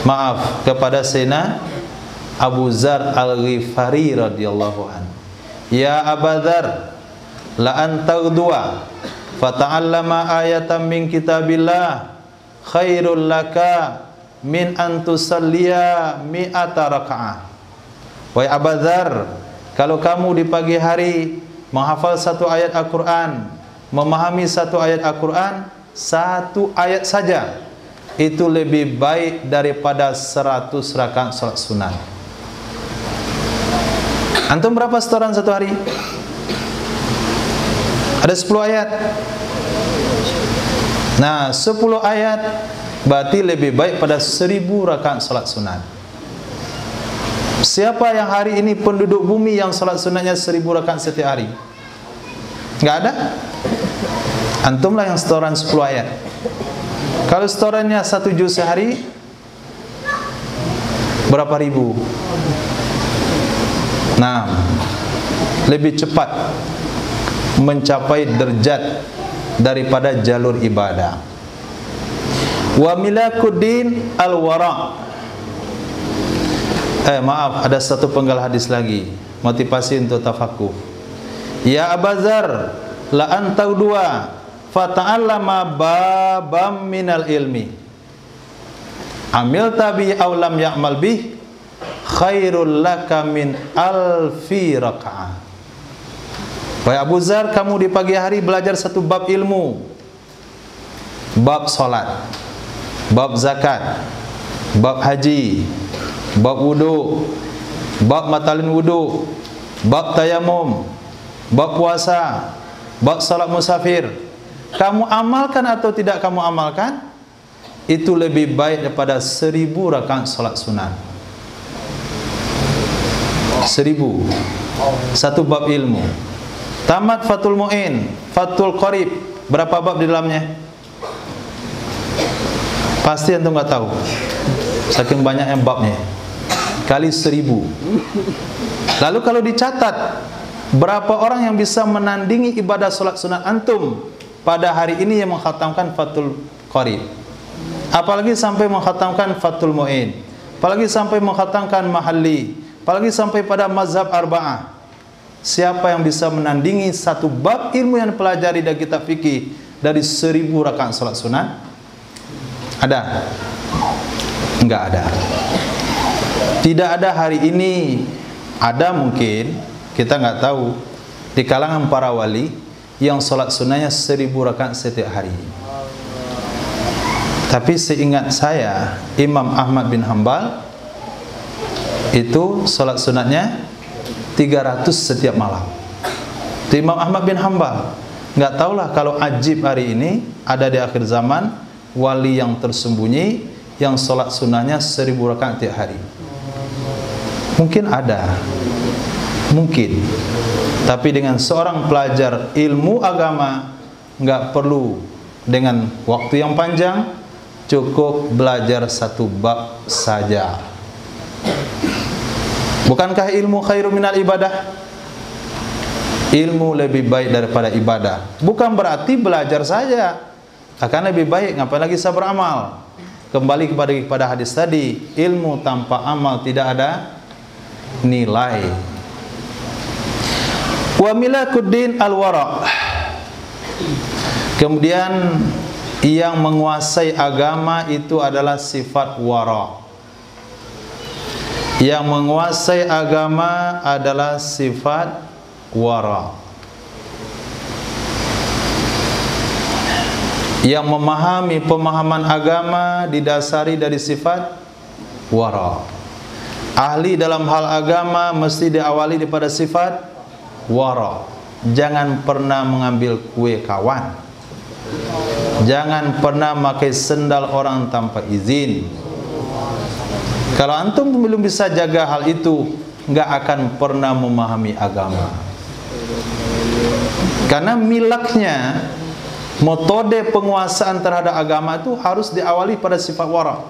maaf, kepada Sayyidina Abu Dzar Al-Ghifari radhiyallahu anhu, ya Abu Dzar, la antaghdua fata'allama ayatan min kitabillah khairul laka min antusalliya mi'ata raka'ah. Wahai Abu Dzar, kalau kamu di pagi hari menghafal satu ayat Al-Quran, memahami satu ayat Al-Quran, satu ayat saja, itu lebih baik daripada 100 rakaat salat sunat. Antum berapa setoran satu hari? Ada 10 ayat. Nah, 10 ayat berarti lebih baik pada 1000 rakaat salat sunat. Siapa yang hari ini penduduk bumi yang salat sunatnya 1000 rakaat setiap hari? Enggak ada. Antumlah yang setoran 10 ayat. Kalau setorannya 1 juz sehari, berapa ribu? Nah, lebih cepat mencapai derajat daripada jalur ibadah. Wa milakuddin al-wara. Maaf, ada satu penggal hadis lagi, motivasi untuk tafakuh. Ya Abu Dzar, la antau dua fata'allama babam minal ilmi amil tabi aw lam ya'mal bih khairul laka min alfi raka'ah. Wahai Abu Dzar, kamu di pagi hari belajar satu bab ilmu, bab salat, bab zakat, bab haji, bab wudu, bab matalin wudu, bab tayamum, bab puasa, bab salat musafir. Kamu amalkan atau tidak kamu amalkan, itu lebih baik daripada 1000 rakaat salat sunat. 1000. Satu bab ilmu. Tamat Fathul Mu'in, Fathul Qarib, berapa bab di dalamnya? Pasti antum enggak tahu. Saking banyaknya babnya. Kali 1000. Lalu kalau dicatat berapa orang yang bisa menandingi ibadah salat sunat antum pada hari ini yang mengkhatamkan Fathul Qarib, apalagi sampai mengkhatamkan Fathul Mu'in, apalagi sampai mengkhatamkan Mahalli, apalagi sampai pada mazhab arba'ah. Siapa yang bisa menandingi satu bab ilmu yang dipelajari dari kitab fikih dari 1000 rakaat salat sunat? Ada? Enggak ada. Tidak ada hari ini. Ada mungkin, kita enggak tahu, di kalangan para wali yang salat sunatnya 1000 rakaat setiap hari. Tapi seingat saya, Imam Ahmad bin Hanbal itu salat sunatnya 300 setiap malam. Itu Imam Ahmad bin Hanbal. Enggak tahulah kalau ajib hari ini ada di akhir zaman wali yang tersembunyi yang salat sunatnya 1000 rakaat tiap hari. Mungkin ada. Mungkin. Tapi dengan seorang pelajar ilmu agama, enggak perlu dengan waktu yang panjang, cukup belajar satu bab saja. Bukankah ilmu khairu minal ibadah? Ilmu lebih baik daripada ibadah. Bukan berarti belajar saja akan lebih baik, ngapain lagi saya beramal? Kembali kepada hadis tadi, ilmu tanpa amal tidak ada nilai. Wa milakuddin al-wara'. Kemudian yang menguasai agama itu adalah sifat wara'. Yang menguasai agama adalah sifat wara'. Yang memahami pemahaman agama didasari dari sifat wara'. Ahli dalam hal agama mesti diawali daripada sifat wara'. Jangan pernah mengambil kue kawan. Jangan pernah pakai sendal orang tanpa izin. Kalau antum belum bisa jaga hal itu, nggak akan pernah memahami agama. Karena milaknya, metode penguasaan terhadap agama itu harus diawali pada sifat wara'.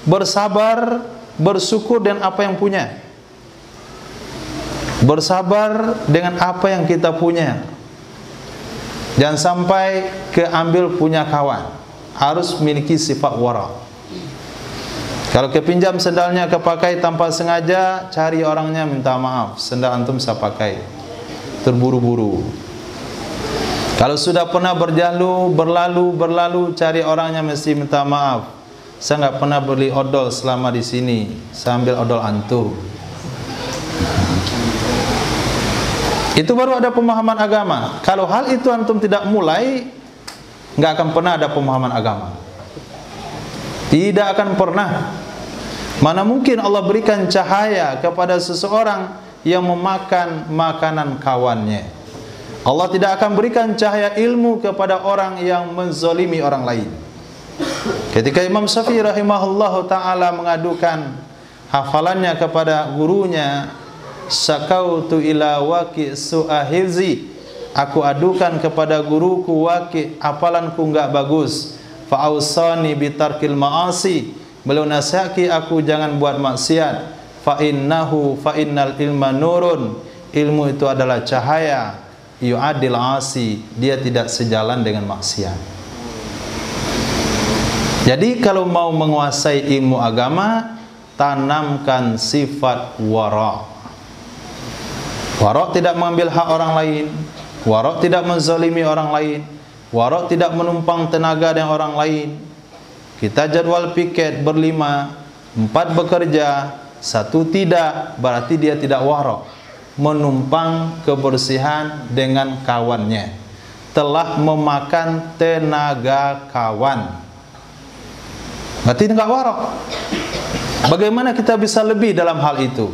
Bersabar, bersyukur dengan apa yang punya. Bersabar dengan apa yang kita punya. Jangan sampai keambil punya kawan. Harus memiliki sifat wara'. Kalau kepinjam sendalnya kepakai tanpa sengaja, cari orangnya minta maaf. Sendal antum saya pakai. Terburu-buru. Kalau sudah pernah berlalu, cari orangnya mesti minta maaf. Saya nggak pernah beli odol selama di sini. Saya ambil odol antum. Itu baru ada pemahaman agama. Kalau hal itu antum tidak mulai, nggak akan pernah ada pemahaman agama. Tidak akan pernah. Mana mungkin Allah berikan cahaya kepada seseorang yang memakan makanan kawannya. Allah tidak akan berikan cahaya ilmu kepada orang yang menzalimi orang lain. Ketika Imam Syafi'i rahimahullahu ta'ala mengadukan hafalannya kepada gurunya, sakautu ila waqi su'ahilzi, aku adukan kepada guruku Waqi, hafalanku enggak bagus. Fa'ausani bitarkil ma'asi, beliau nasihati aku jangan buat maksiat. Fa'innal ilma nurun, ilmu itu adalah cahaya. Yu'adil asi, dia tidak sejalan dengan maksiat. Jadi kalau mau menguasai ilmu agama, tanamkan sifat wara'. Wara' tidak mengambil hak orang lain, wara' tidak menzalimi orang lain, wara' tidak menumpang tenaga dengan orang lain. Kita jadwal piket berlima, 4 bekerja, 1 tidak, berarti dia tidak wara'. Menumpang kebersihan dengan kawannya, telah memakan tenaga kawan, berarti enggak wara'. Bagaimana kita bisa lebih dalam hal itu?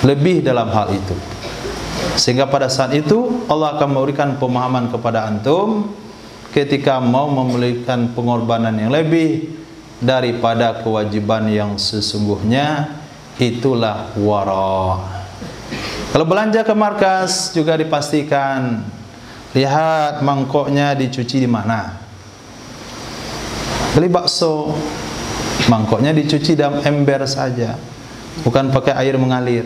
Lebih dalam hal itu, sehingga pada saat itu Allah akan memberikan pemahaman kepada antum ketika mau memberikan pengorbanan yang lebih daripada kewajiban yang sesungguhnya. Itulah wara'. Kalau belanja ke markas juga dipastikan, lihat mangkoknya dicuci di mana. Beli bakso, mangkoknya dicuci dalam ember saja, bukan pakai air mengalir.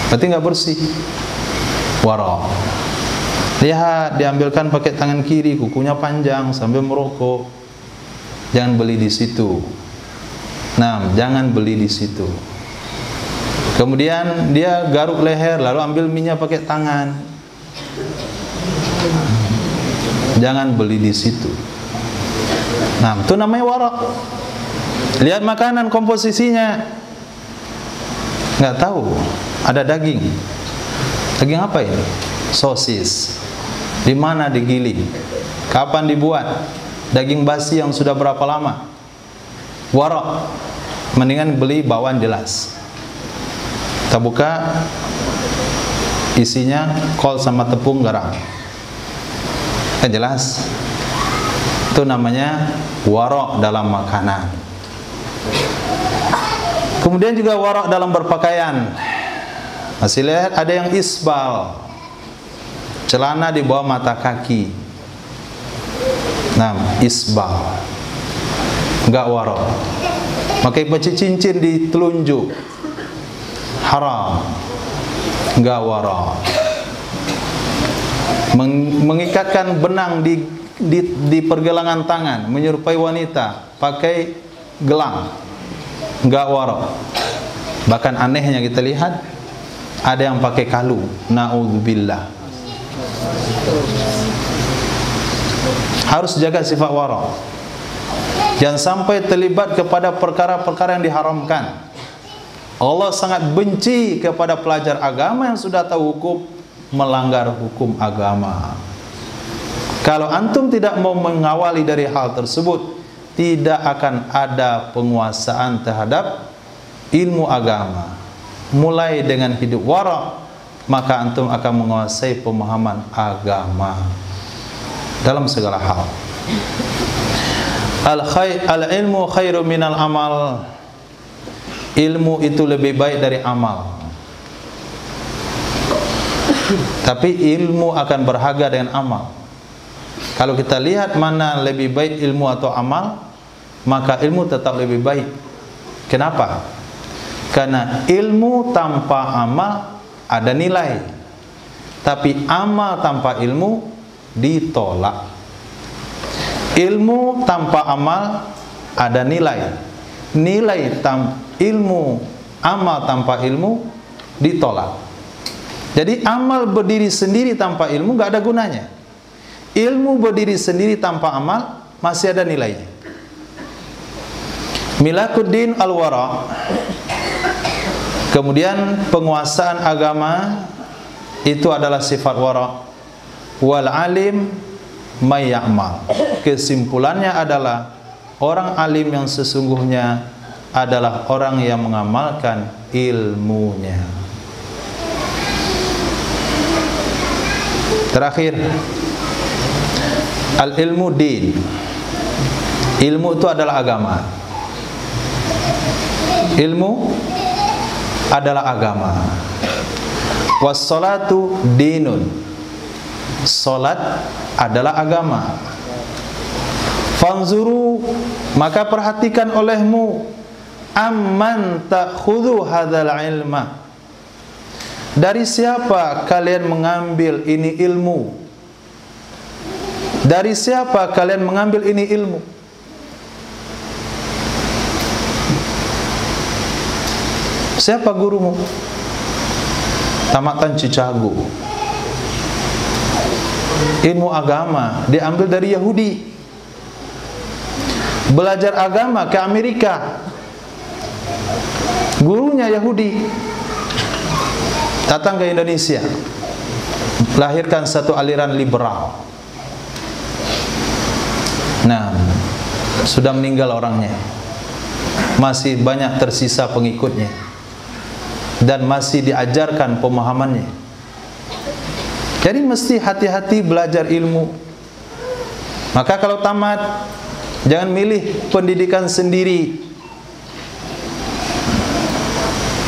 Berarti nggak bersih. Wara'. Lihat, diambilkan pakai tangan kiri, kukunya panjang sambil merokok. Jangan beli di situ. Nah, jangan beli di situ. Kemudian dia garuk leher, lalu ambil minyak pakai tangan. Jangan beli di situ. Nah, itu namanya wara'. Lihat makanan komposisinya, nggak tahu ada daging. Daging apa ini? Sosis. Di mana digiling? Kapan dibuat? Daging basi yang sudah berapa lama? Wara'. Mendingan beli bawaan jelas. Kita buka, isinya kol sama tepung garam. Kan jelas. Itu namanya wara' dalam makanan. Kemudian juga wara' dalam berpakaian. Masih lihat ada yang isbal, celana di bawah mata kaki. Nah, isbal, enggak wara'. Pakai baju cincin di telunjuk, haram, enggak wara'. Mengikatkan benang di pergelangan tangan, menyerupai wanita, pakai gelang, enggak wara'. Bahkan anehnya kita lihat, ada yang pakai kalu, naudzubillah. Harus jaga sifat wara'. Jangan sampai terlibat kepada perkara-perkara yang diharamkan. Allah sangat benci kepada pelajar agama yang sudah tahu hukum melanggar hukum agama. Kalau antum tidak mau mengawali dari hal tersebut, tidak akan ada penguasaan terhadap ilmu agama. Mulai dengan hidup wara', maka antum akan menguasai pemahaman agama dalam segala hal. Al-ilmu khairu minal amal. Ilmu itu lebih baik dari amal. Tapi ilmu akan berharga dengan amal. Kalau kita lihat mana lebih baik ilmu atau amal, maka ilmu tetap lebih baik. Kenapa? Karena ilmu tanpa amal ada nilai, tapi amal tanpa ilmu ditolak. Ilmu tanpa amal ada nilai, ilmu amal tanpa ilmu ditolak. Jadi amal berdiri sendiri tanpa ilmu gak ada gunanya. Ilmu berdiri sendiri tanpa amal masih ada nilainya. Milakuddin al-wara'. Kemudian penguasaan agama itu adalah sifat wara'. Wal alim may ya'mal. Kesimpulannya adalah orang alim yang sesungguhnya adalah orang yang mengamalkan ilmunya. Terakhir, al-ilmu din. Ilmu itu adalah agama. Ilmu adalah agama. Was-salatu dinun. Salat adalah agama. Fanzuru, maka perhatikan olehmu, amman ta'khudhu hadzal ilma. Dari siapa kalian mengambil ini ilmu? Dari siapa kalian mengambil ini ilmu? Siapa gurumu? Tamatan Cicago. Ilmu agama diambil dari Yahudi. Belajar agama ke Amerika. Gurunya Yahudi. Datang ke Indonesia, lahirkan satu aliran liberal. Nah, sudah meninggal orangnya, masih banyak tersisa pengikutnya, dan masih diajarkan pemahamannya. Jadi mesti hati-hati belajar ilmu. Maka kalau tamat, jangan milih pendidikan sendiri.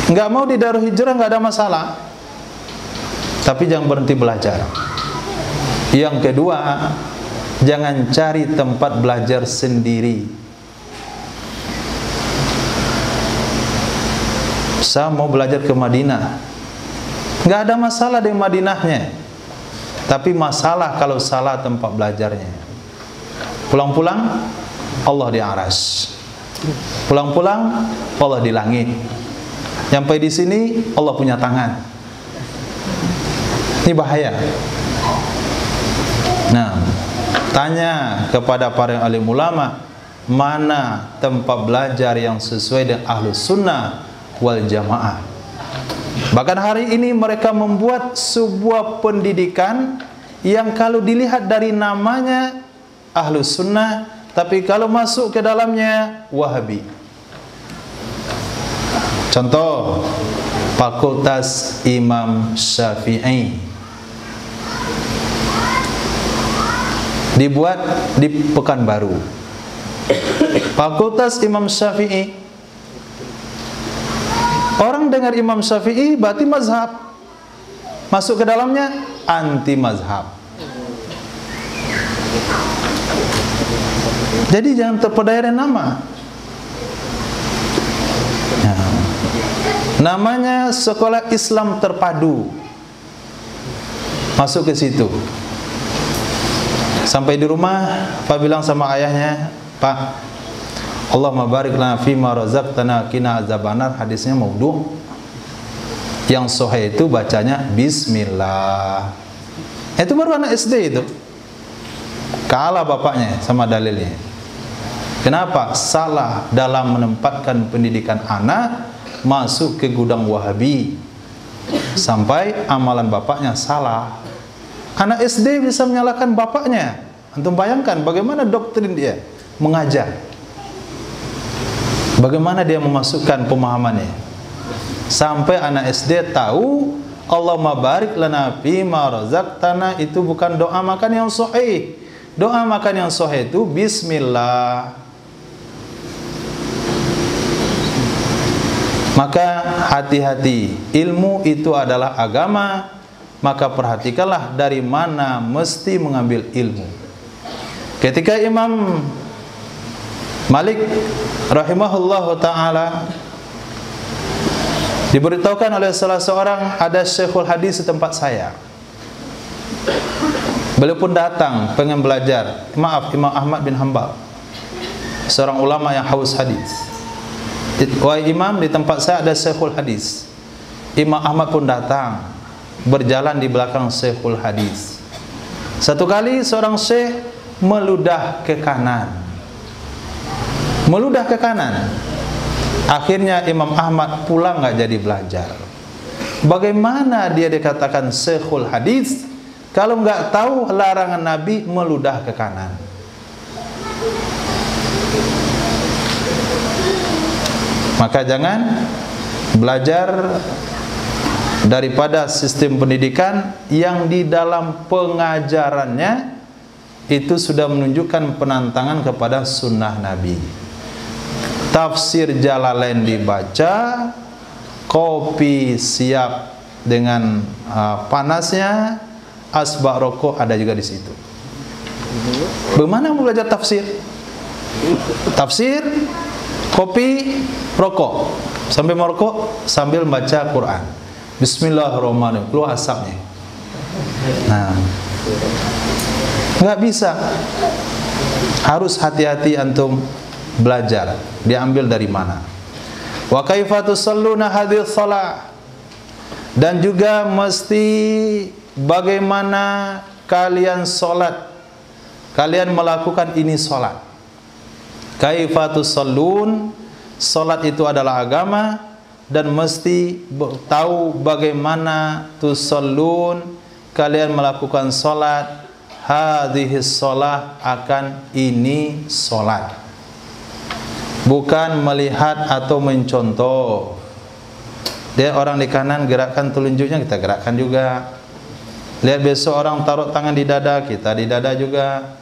Nggak mau di Darul Hijrah nggak ada masalah, tapi jangan berhenti belajar. Yang kedua, jangan cari tempat belajar sendiri. Saya mau belajar ke Madinah, nggak ada masalah di Madinahnya, tapi masalah kalau salah tempat belajarnya. Pulang-pulang Allah di aras, pulang-pulang Allah di langit. Sampai di sini Allah punya tangan. Ini bahaya. Nah, tanya kepada para alim ulama, mana tempat belajar yang sesuai dengan Ahlus Sunnah wal Jamaah. Bahkan hari ini mereka membuat sebuah pendidikan yang kalau dilihat dari namanya Ahlus Sunnah, tapi kalau masuk ke dalamnya Wahabi. Contoh, Fakultas Imam Syafi'i dibuat di Pekanbaru. Fakultas Imam Syafi'i, orang dengar Imam Syafi'i berarti mazhab, masuk ke dalamnya anti mazhab. Jadi jangan terpedaya dengan nama. Namanya Sekolah Islam Terpadu. Masuk ke situ. Sampai di rumah, Pak bilang sama ayahnya, Pak, Allahumma barik lana fima razaqtana qina azabannar. Hadisnya maudhu. Yang sahih itu bacanya bismillah. Itu baru anak SD itu. Kalah bapaknya sama dalilnya. Kenapa? Salah dalam menempatkan pendidikan anak masuk ke gudang Wahabi. Sampai amalan bapaknya salah. Anak SD bisa menyalahkan bapaknya. Antum bayangkan bagaimana doktrin dia mengajar. Bagaimana dia memasukkan pemahamannya. Sampai anak SD tahu Allahumma barik lana fima razaqtana itu bukan doa makan yang sahih. Doa makan yang sahih itu bismillah. Maka hati-hati, ilmu itu adalah agama. Maka perhatikanlah dari mana mesti mengambil ilmu. Ketika Imam Malik rahimahullahu ta'ala diberitahukan oleh salah seorang, ada syekhul hadis di tempat saya. Beliau pun datang pengen belajar. Maaf, Imam Ahmad bin Hanbal, seorang ulama yang haus hadis. Wahai imam, di tempat saya ada syekhul hadis. Imam Ahmad pun datang, berjalan di belakang syekhul hadis. Satu kali seorang syekh meludah ke kanan. Meludah ke kanan. Akhirnya Imam Ahmad pulang nggak jadi belajar. Bagaimana dia dikatakan syekhul hadis kalau nggak tahu larangan Nabi meludah ke kanan? Maka jangan belajar daripada sistem pendidikan yang di dalam pengajarannya itu sudah menunjukkan penantangan kepada sunnah Nabi. Tafsir Jalalain dibaca, kopi siap dengan panasnya, asbak rokok ada juga di situ. Bagaimana mau belajar tafsir? Tafsir, kopi, rokok. Sambil merokok, sambil baca Quran. Bismillahirrahmanirrahim, keluar asapnya. Nah, nggak bisa. Harus hati-hati antum belajar. Diambil dari mana? Wa kaifa tusalluna hadhihi shalah. Dan juga mesti bagaimana kalian salat. Kalian melakukan ini salat. Kaifa tusallun, salat itu adalah agama. Dan mesti tahu bagaimana tusallun, kalian melakukan salat. Hadhihi shalah, akan ini salat. Bukan melihat atau mencontoh. Dia orang di kanan gerakkan telunjuknya, kita gerakkan juga. Lihat besok orang taruh tangan di dada, kita di dada juga.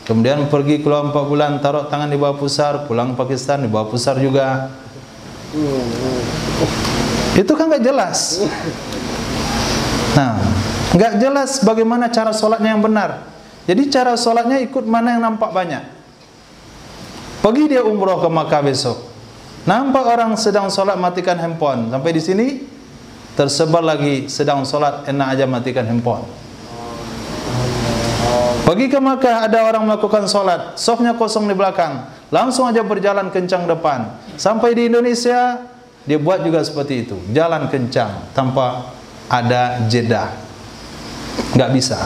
Kemudian pergi keluar 4 bulan, taruh tangan di bawah pusar, pulang Pakistan di bawah pusar juga. Itu kan nggak jelas. Nah, nggak jelas bagaimana cara sholatnya yang benar. Jadi cara sholatnya ikut mana yang nampak banyak. Pergi dia umroh ke Makkah besok, nampak orang sedang sholat matikan handphone. Sampai di sini tersebar lagi sedang sholat, enak aja matikan handphone. Pergi ke Makkah, ada orang melakukan sholat, softnya kosong di belakang, langsung aja berjalan kencang depan. Sampai di Indonesia, dia buat juga seperti itu, jalan kencang tanpa ada jeda. Nggak bisa.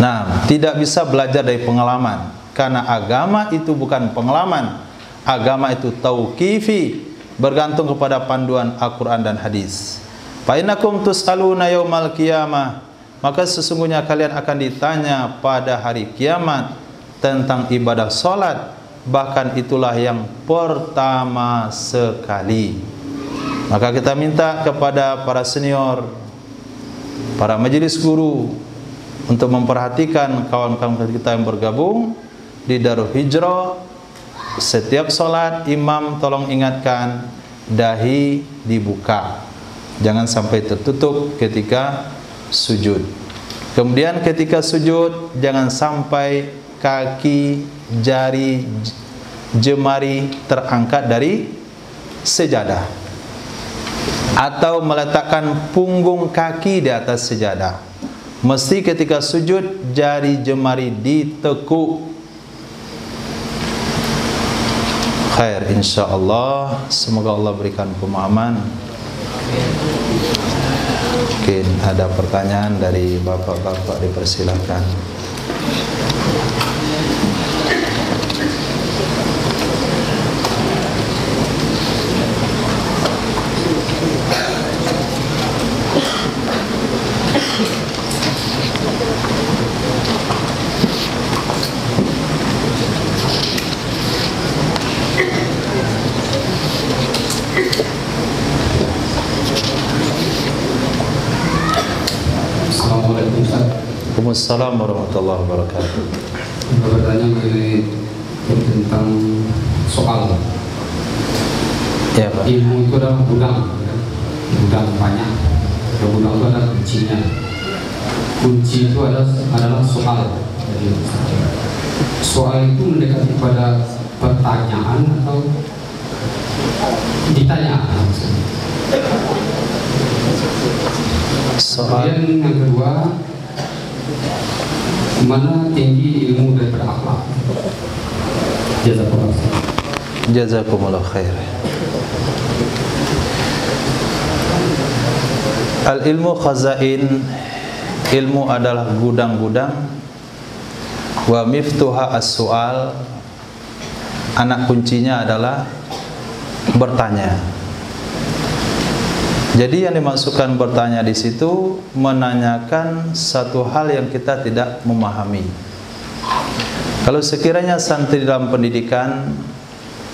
Nah, tidak bisa belajar dari pengalaman, karena agama itu bukan pengalaman. Agama itu tauqifi, bergantung kepada panduan Al-Quran dan hadis. Fa innakum tus'aluna yaumal qiyamah, maka sesungguhnya kalian akan ditanya pada hari kiamat tentang ibadah salat, bahkan itulah yang pertama sekali. Maka kita minta kepada para senior, para majelis guru untuk memperhatikan kawan-kawan kita yang bergabung di Darul Hijrah. Setiap sholat imam tolong ingatkan dahi dibuka, jangan sampai tertutup ketika sujud. Kemudian ketika sujud jangan sampai kaki, jari, jemari terangkat dari sejadah atau meletakkan punggung kaki di atas sejadah. Mesti ketika sujud jari jemari ditekuk. Khair insyaallah. Semoga Allah berikan pemahaman Mungkin ada pertanyaan dari bapak-bapak, dipersilakan. Assalamualaikum Ustaz. Waalaikumsalam warahmatullahi wabarakatuh. Saya bertanya mengenai tentang soal Ya Pak. ilmu itu adalah gudang, ya. Gudang banyak. Gudang itu adalah kuncinya. Kunci itu adalah soal. Jadi, soal itu mendekati pada pertanyaan atau ditanya. Soal Kemudian yang kedua, mana tinggi ilmu daripada akhlak? Jazakallah. jazakumullah khair. Al ilmu khazain, ilmu adalah gudang-gudang. Wa miftuha as-su'al, anak kuncinya adalah bertanya. Jadi yang dimaksudkan bertanya di situ menanyakan satu hal yang kita tidak memahami. Kalau sekiranya santri dalam pendidikan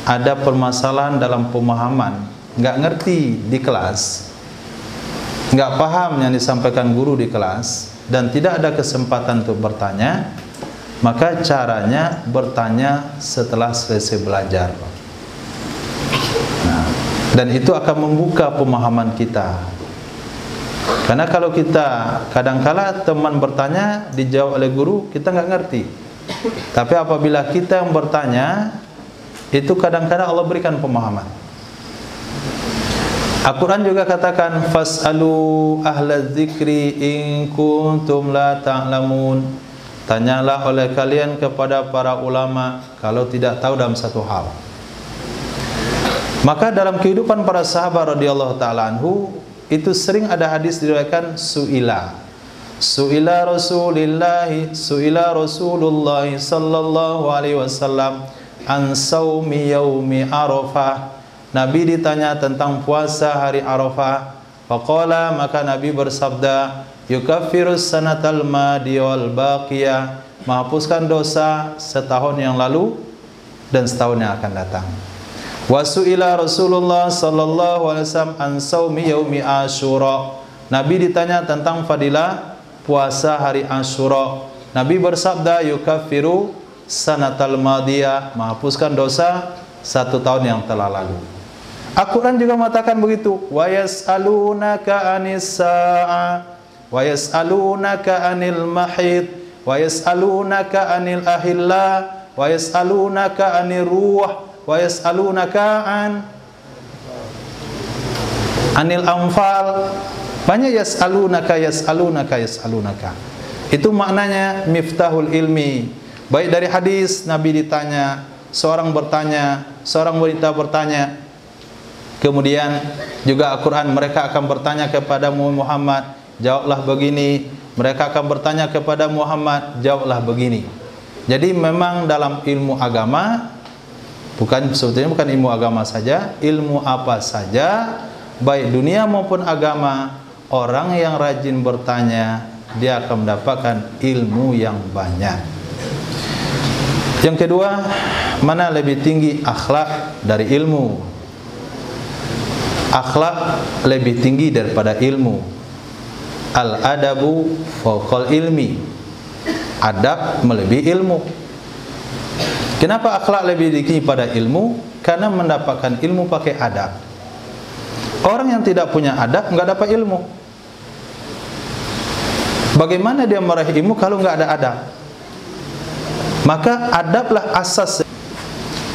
ada permasalahan dalam pemahaman, nggak ngerti di kelas, nggak paham yang disampaikan guru di kelas, dan tidak ada kesempatan untuk bertanya, maka caranya bertanya setelah selesai belajar. Dan itu akan membuka pemahaman kita. Karena kalau kita kadangkala teman bertanya dijawab oleh guru, kita nggak ngerti. Tapi apabila kita yang bertanya, itu kadang-kadang Allah berikan pemahaman. Al-Quran juga katakan, fas'alu ahla dzikri in kuntum la ta'lamun. Tanyalah oleh kalian kepada para ulama kalau tidak tahu dalam satu hal. Maka dalam kehidupan para sahabat radhiyallahu ta'ala anhu, itu sering ada hadis diriwayatkan su'ila Rasulullah sallallahu alaihi wasallam an saumi yaumi Arafah. Nabi ditanya tentang puasa hari Arafah. Faqala, maka Nabi bersabda, yukaffirus sanatal madi wal baqiyah, menghapuskan dosa setahun yang lalu dan setahun yang akan datang. Wasu'ila Rasulullah sallallahu alaihi wasallam an saumi yaumi Asyura. Nabi ditanya tentang fadilah puasa hari Asyura. Nabi bersabda, yukaffiru sanatal madiyah, menghapuskan dosa satu tahun yang telah lalu. Al-Quran juga mengatakan begitu. Wa yas'alunaka anis sa'a wa yas'alunaka anil mahid wa yas'alunaka anil ahilla wa yas'alunaka anir ruh wa yas'alunaka anil anfal. Banyak yas'alunaka. Itu maknanya miftahul ilmi. Baik dari hadis Nabi ditanya, seorang bertanya, seorang wanita bertanya. Kemudian juga Al-Quran, mereka akan bertanya kepada Muhammad, jawablah begini. Mereka akan bertanya kepada Muhammad, jawablah begini. Jadi memang dalam ilmu agama, sebetulnya bukan ilmu agama saja, ilmu apa saja, baik dunia maupun agama, orang yang rajin bertanya, dia akan mendapatkan ilmu yang banyak. Yang kedua, mana lebih tinggi akhlak dari ilmu? Akhlak lebih tinggi daripada ilmu. Al-adabu fawqal ilmi. Adab melebihi ilmu. Kenapa akhlak lebih tinggi pada ilmu? Karena mendapatkan ilmu pakai adab. Orang yang tidak punya adab nggak dapat ilmu. Bagaimana dia meraih ilmu kalau nggak ada adab? Maka adablah asas.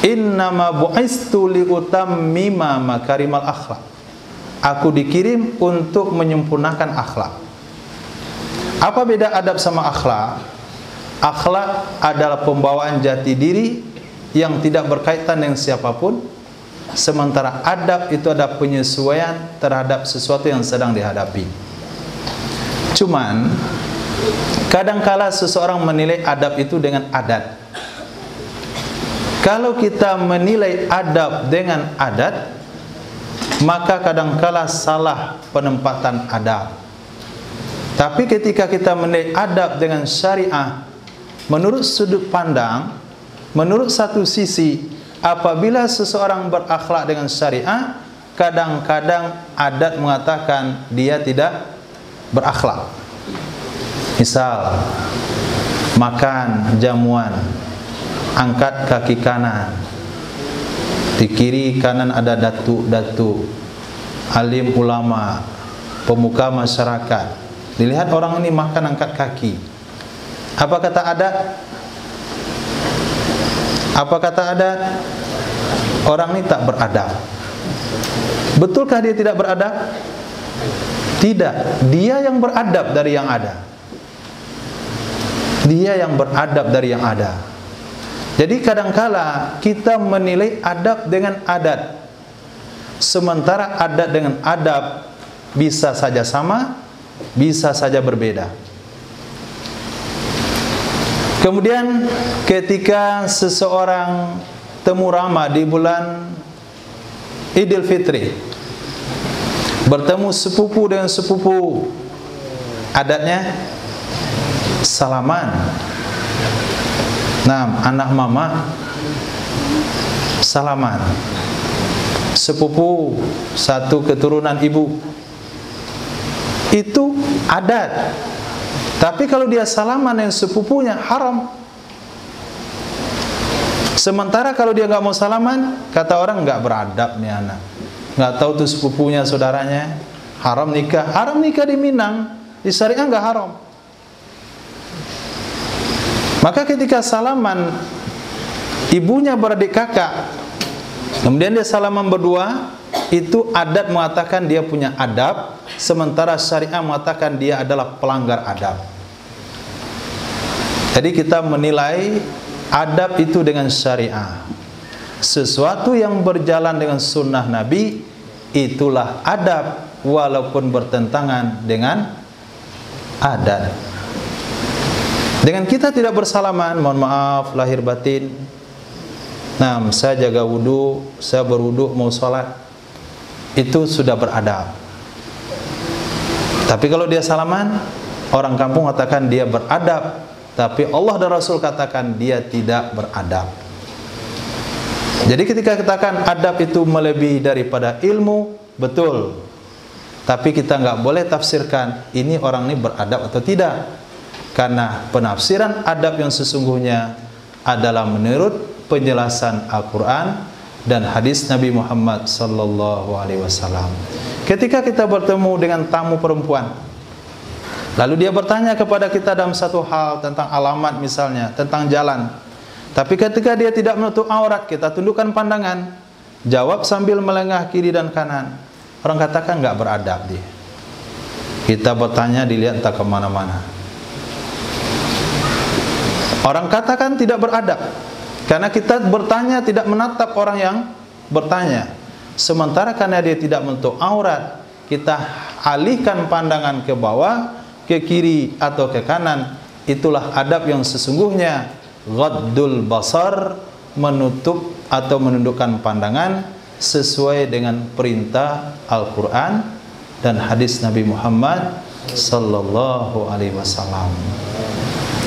Innama bu'istu liutammima makarimal akhlak. Aku dikirim untuk menyempurnakan akhlak. Apa beda adab sama akhlak? Akhlak adalah pembawaan jati diri yang tidak berkaitan dengan siapapun. sementara adab itu ada penyesuaian terhadap sesuatu yang sedang dihadapi. Cuman kadangkala seseorang menilai adab itu dengan adat. Kalau kita menilai adab dengan adat, maka kadangkala salah penempatan adab. Tapi ketika kita menilai adab dengan syariah, menurut sudut pandang, menurut satu sisi, apabila seseorang berakhlak dengan syariah, kadang-kadang adat mengatakan dia tidak berakhlak. Misal, makan jamuan, angkat kaki kanan, di kiri kanan ada datuk-datuk, alim ulama, pemuka masyarakat. Dilihat orang ini makan angkat kaki. Apa kata adat? Apa kata adat? Orang ini tak beradab. Betulkah dia tidak beradab? Tidak. Dia yang beradab dari yang ada. Dia yang beradab dari yang ada. Jadi kadangkala kita menilai adab dengan adat, sementara adat dengan adab bisa saja sama, bisa saja berbeda. Kemudian ketika seseorang temu rama di bulan Idul Fitri, bertemu sepupu dengan sepupu, adatnya salaman. Nah, anak mama salaman, sepupu satu keturunan ibu, itu adat. Tapi kalau dia salaman yang sepupunya haram. Sementara kalau dia nggak mau salaman, kata orang nggak beradab nih anak, nggak tahu tuh sepupunya saudaranya, haram nikah. Haram nikah di Minang, di syariah nggak haram. Maka ketika salaman ibunya beradik kakak, kemudian dia salaman berdua, itu adat mengatakan dia punya adab, sementara syariah mengatakan dia adalah pelanggar adab. Jadi kita menilai adab itu dengan syariah. Sesuatu yang berjalan dengan sunnah Nabi, itulah adab, walaupun bertentangan dengan adat. Dengan kita tidak bersalaman, mohon maaf lahir batin. Nah, saya jaga wudu, saya berwudu mau sholat, itu sudah beradab. Tapi kalau dia salaman, orang kampung katakan dia beradab, tapi Allah dan Rasul katakan dia tidak beradab. Jadi ketika katakan adab itu melebihi daripada ilmu, betul. Tapi kita nggak boleh tafsirkan ini orang ini beradab atau tidak. Karena penafsiran adab yang sesungguhnya adalah menurut penjelasan Al-Quran dan hadis Nabi Muhammad sallallahu alaihi wasallam. Ketika kita bertemu dengan tamu perempuan, lalu dia bertanya kepada kita dalam satu hal tentang alamat misalnya, tentang jalan. Tapi ketika dia tidak menutup aurat, kita tundukkan pandangan, jawab sambil melengah kiri dan kanan. Orang katakan nggak beradab dia. Kita bertanya, dilihat tak kemana-mana. Orang katakan tidak beradab karena kita bertanya tidak menatap orang yang bertanya. Sementara karena dia tidak menutup aurat, kita alihkan pandangan ke bawah, ke kiri atau ke kanan. Itulah adab yang sesungguhnya. Ghaddul basar, menutup atau menundukkan pandangan sesuai dengan perintah Al-Quran dan hadis Nabi Muhammad sallallahu alaihi wasallam.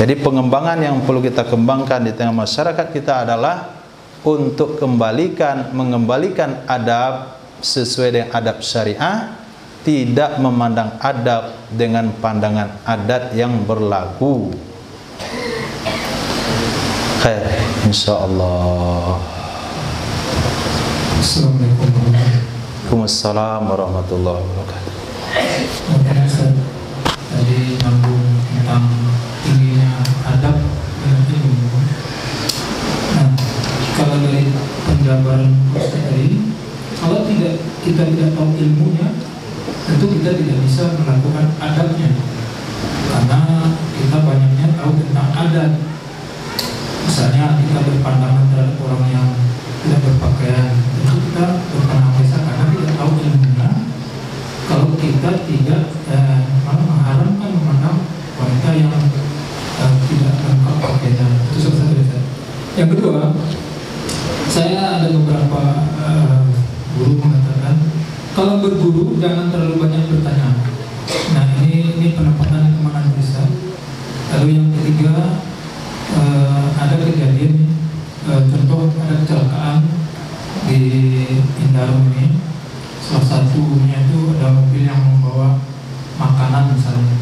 Jadi pengembangan yang perlu kita kembangkan di tengah masyarakat kita adalah untuk mengembalikan adab sesuai dengan adab syariah, tidak memandang adab dengan pandangan adat yang berlaku. Khair, insyaallah. Assalamualaikum warahmatullahi wabarakatuh. Tadi nyambung tentang tingginya adab dengan ilmu. Nah, kalau dari penjabaran Ustaz tadi, kalau kita tidak tahu ilmunya, tentu kita tidak bisa melakukan adabnya, karena kita banyaknya tahu tentang adat. Misalnya kita berpandangan terhadap orang yang tidak berpakaian, tentu kita berpenampisan karena tidak tahu ilmunya. Kalau kita tidak malah mengharamkan memandang wanita yang tidak lengkap pakaiannya, itu salah satu dasar. Yang kedua, saya ada beberapa guru mengatakan kalau berguru jangan terlalu banyak bertanya. Nah ini penempatan kemana bisa. Lalu yang ketiga, ada kejadian contoh ada kecelakaan di Indarum ini. Salah satunya itu ada mobil yang membawa makanan misalnya.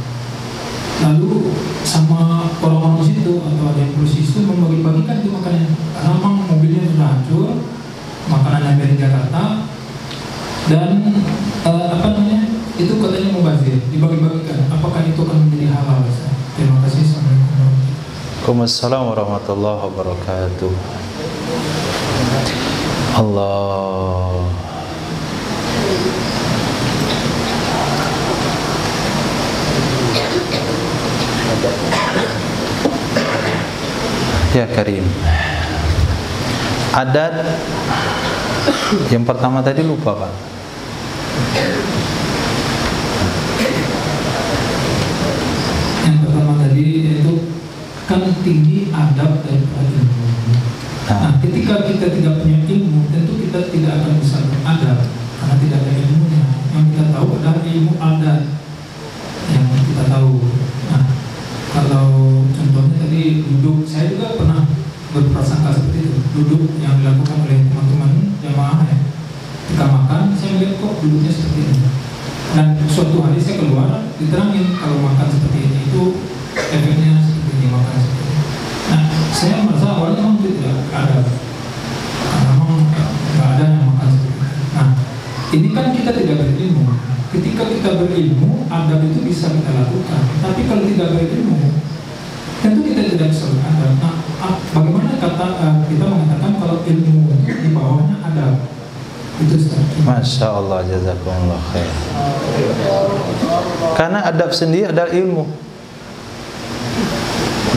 Lalu sama orang-orang di situ atau ada yang polisi itu membagi-bagikan itu makanannya. Karena memang mobilnya sudah hancur, makanannya dari Jakarta, dan itu katanya mubazir, dibagi-bagikan. Apakah itu akan menjadi halal? Terima kasih. Waalaikumsalam warahmatullahi wabarakatuh. Allah. Ya Karim. Adat yang pertama tadi lupa Pak. Yang pertama tadi itu kan tinggi adab daripada ilmu. Nah, ketika kita tidak punya ilmu, tentu kita tidak akan bisa beradab karena tidak ada ilmunya. Yang kita tahu adalah ilmu adat yang kita tahu. Nah, kalau contohnya tadi duduk, saya juga pernah berprasangka seperti itu. Duduk yang dilakukan oleh teman-teman jamaah ya. Kita makan, saya lihat kok duduknya seperti ini. Dan suatu hari saya keluar, diterangin kalau makan seperti ini itu efeknya seperti ini, makan seperti ini. Nah, saya merasa awalnya memang tidak ada, karena memang nggak ada yang makan seperti ini. Nah, ini kan kita tidak berilmu. Ketika kita berilmu, adab itu bisa kita lakukan. Tapi kalau tidak berilmu, tentu kita tidak bisa beradab. Nah, bagaimana kita mengatakan kalau ilmu di bawahnya adab? Itu Masya Allah, jazakumullah khair. Karena adab sendiri adalah ilmu.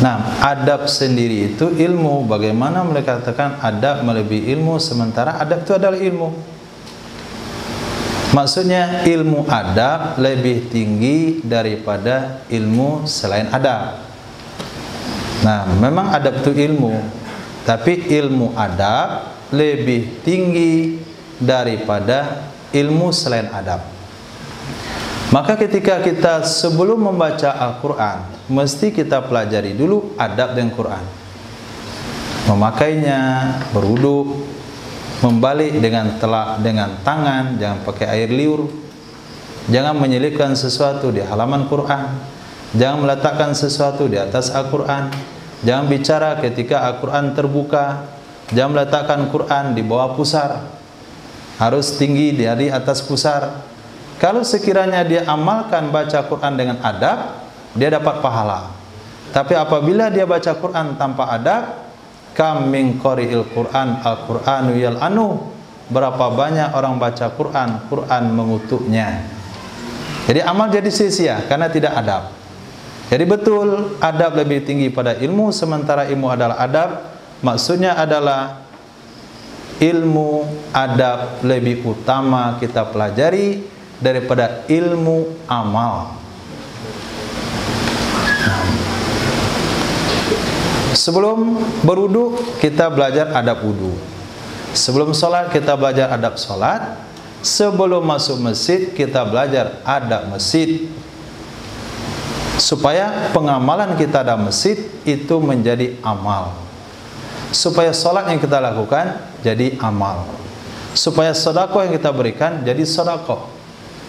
Nah, adab sendiri itu ilmu. Bagaimana mereka katakan adab melebihi ilmu, sementara adab itu adalah ilmu. Maksudnya ilmu adab lebih tinggi daripada ilmu selain adab. Nah, memang adab itu ilmu, tapi ilmu adab lebih tinggi daripada ilmu selain adab. Maka ketika kita sebelum membaca Al-Quran, mesti kita pelajari dulu adab dengan Quran. Memakainya, berwudu, membalik dengan telak dengan tangan, jangan pakai air liur, jangan menyelipkan sesuatu di halaman Quran, jangan meletakkan sesuatu di atas Al-Quran, jangan bicara ketika Al-Quran terbuka, jangan meletakkan Quran di bawah pusar, harus tinggi dari atas pusar. Kalau sekiranya dia amalkan baca Quran dengan adab, dia dapat pahala. Tapi apabila dia baca Quran tanpa adab, kam min qari'il Quran al-Quranu yal'anu, berapa banyak orang baca Quran, Quran mengutuknya. Jadi amal jadi sia-sia karena tidak adab. Jadi betul adab lebih tinggi pada ilmu, sementara ilmu adalah adab. Maksudnya adalah ilmu adab lebih utama kita pelajari daripada ilmu amal. Sebelum berwudu kita belajar adab wudu. Sebelum sholat kita belajar adab sholat. Sebelum masuk masjid kita belajar adab masjid, supaya pengamalan kita dalam masjid itu menjadi amal, supaya sholat yang kita lakukan jadi amal, supaya sedekah yang kita berikan jadi sedekah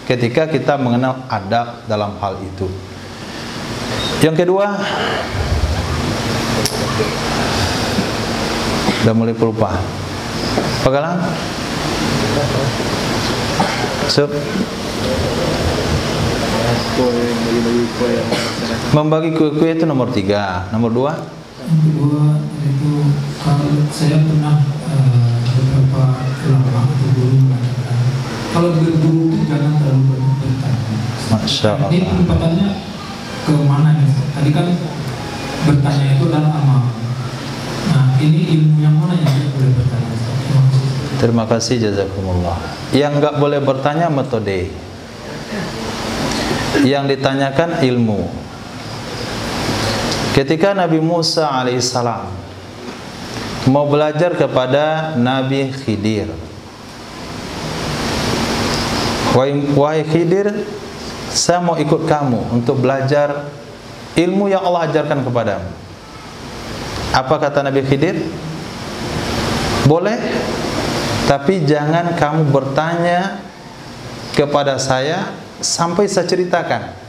ketika kita mengenal adab dalam hal itu. Yang kedua, udah mulai pelupa. Pagalang? Sup. Membagi kue-kue itu nomor 3. Nomor 2? Yang kedua itu kalau saya pernah beberapa ulama atau guru mengatakan kalau berguru itu jangan terlalu banyak bertanya. Masya Allah. Ini penempatannya ke mana nih? Tadi kan bertanya itu adalah amal. Nah, ini ilmu yang mana yang tidak boleh bertanya? Terima kasih, jazakumullah. Yang enggak boleh bertanya metode. Yang ditanyakan ilmu. Ketika Nabi Musa alaihissalam mau belajar kepada Nabi Khidir, wahai Khidir, saya mau ikut kamu untuk belajar ilmu yang Allah ajarkan kepadamu. Apa kata Nabi Khidir? Boleh, tapi jangan kamu bertanya kepada saya sampai saya ceritakan.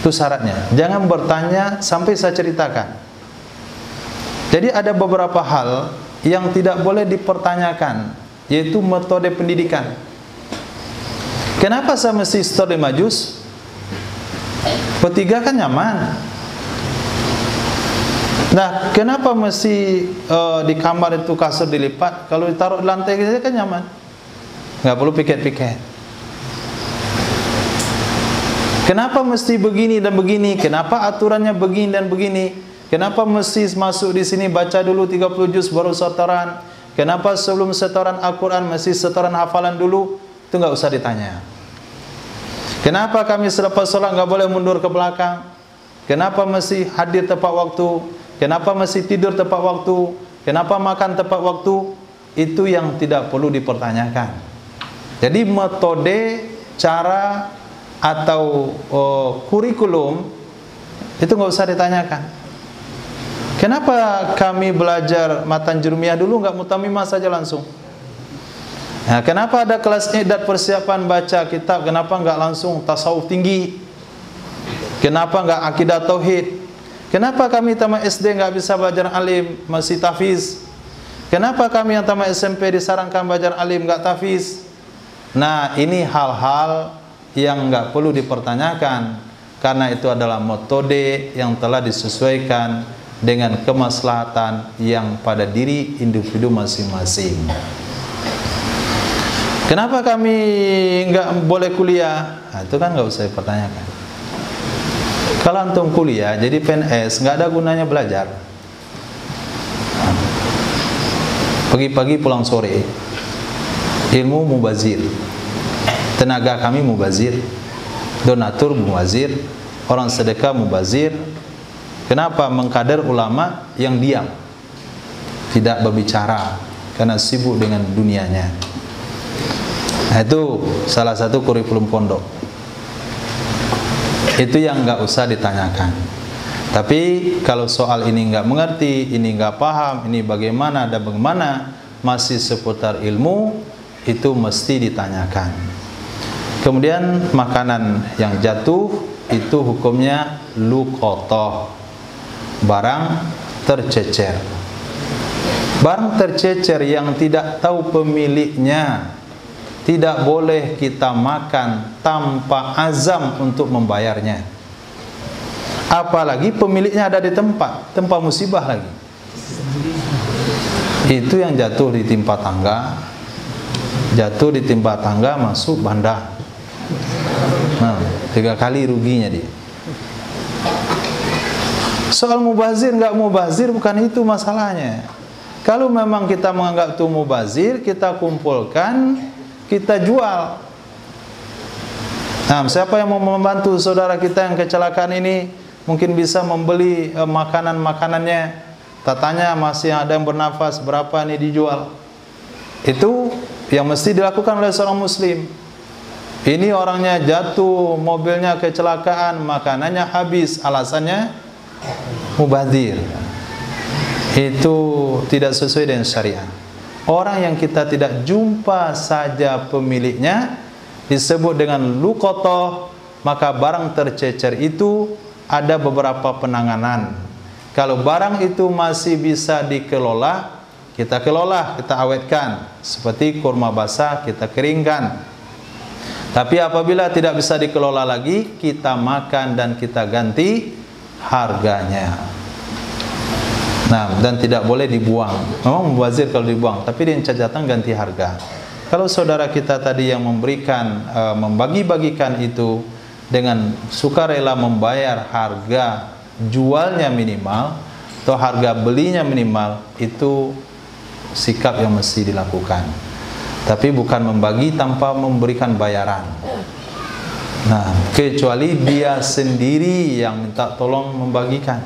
Itu syaratnya. Jangan bertanya sampai saya ceritakan. Jadi ada beberapa hal yang tidak boleh dipertanyakan, yaitu metode pendidikan. Kenapa saya mesti setor 5 juz? Ketiga kan nyaman. Nah, kenapa mesti di kamar itu kasur dilipat? Kalau ditaruh di lantai saja kan nyaman. Nggak perlu piket-piket. Kenapa mesti begini dan begini? Kenapa aturannya begini dan begini? Kenapa mesti masuk di sini baca dulu 30 juz baru setoran? Kenapa sebelum setoran Al-Quran mesti setoran hafalan dulu? Itu nggak usah ditanya. Kenapa kami selepas sholat nggak boleh mundur ke belakang? Kenapa mesti hadir tepat waktu? Kenapa mesti tidur tepat waktu? Kenapa makan tepat waktu? Itu yang tidak perlu dipertanyakan. Jadi metode, cara atau kurikulum itu nggak usah ditanyakan. Kenapa kami belajar matan jurumiyah dulu nggak mutamimah saja langsung? Nah, kenapa ada kelas idat persiapan baca kitab? Kenapa nggak langsung tasawuf tinggi? Kenapa nggak akidah tauhid? Kenapa kami tamat SD nggak bisa belajar alim masih tahfiz? Kenapa kami yang tamat SMP disarankan belajar alim nggak tahfiz? Nah, ini hal-hal yang nggak perlu dipertanyakan karena itu adalah metode yang telah disesuaikan dengan kemaslahatan yang pada diri individu masing-masing. Kenapa kami nggak boleh kuliah? Nah, itu kan nggak usah dipertanyakan. Kalau antum kuliah jadi PNS nggak ada gunanya belajar. Pagi-pagi pulang sore, ilmu mubazir, tenaga kami mubazir, donatur mubazir, orang sedekah mubazir. Kenapa? Mengkader ulama yang diam, tidak berbicara karena sibuk dengan dunianya. Nah, itu salah satu kurikulum pondok. Itu yang nggak usah ditanyakan. Tapi kalau soal ini nggak mengerti, ini nggak paham, ini bagaimana dan bagaimana, masih seputar ilmu, itu mesti ditanyakan. Kemudian makanan yang jatuh itu hukumnya luqatah, barang tercecer. Barang tercecer yang tidak tahu pemiliknya tidak boleh kita makan tanpa azam untuk membayarnya. Apalagi pemiliknya ada di tempat musibah lagi. Itu yang jatuh di timpa tangga, jatuh di timpa tangga masuk banda. Nah, 3 kali ruginya dia. Soal mubazir nggak mubazir bukan itu masalahnya. Kalau memang kita menganggap itu mubazir, kita kumpulkan, kita jual. Nah, siapa yang mau membantu saudara kita yang kecelakaan ini, mungkin bisa membeli makanan-makanannya. Tatanya masih ada yang bernafas, berapa ini dijual. Itu yang mesti dilakukan oleh seorang muslim. Ini orangnya jatuh, mobilnya kecelakaan, makanannya habis, alasannya mubazir. Itu tidak sesuai dengan syariat. Orang yang kita tidak jumpa saja pemiliknya disebut dengan luqatah, maka barang tercecer itu ada beberapa penanganan. Kalau barang itu masih bisa dikelola, kita kelola, kita awetkan. Seperti kurma basah, kita keringkan. Tapi apabila tidak bisa dikelola lagi, kita makan dan kita ganti harganya. Nah, dan tidak boleh dibuang. Memang mubazir kalau dibuang, tapi dengan catatan ganti harga. Kalau saudara kita tadi yang memberikan, membagi-bagikan itu dengan sukarela membayar harga jualnya minimal atau harga belinya minimal, itu sikap yang mesti dilakukan. Tapi bukan membagi tanpa memberikan bayaran. Nah, kecuali dia sendiri yang minta tolong membagikan.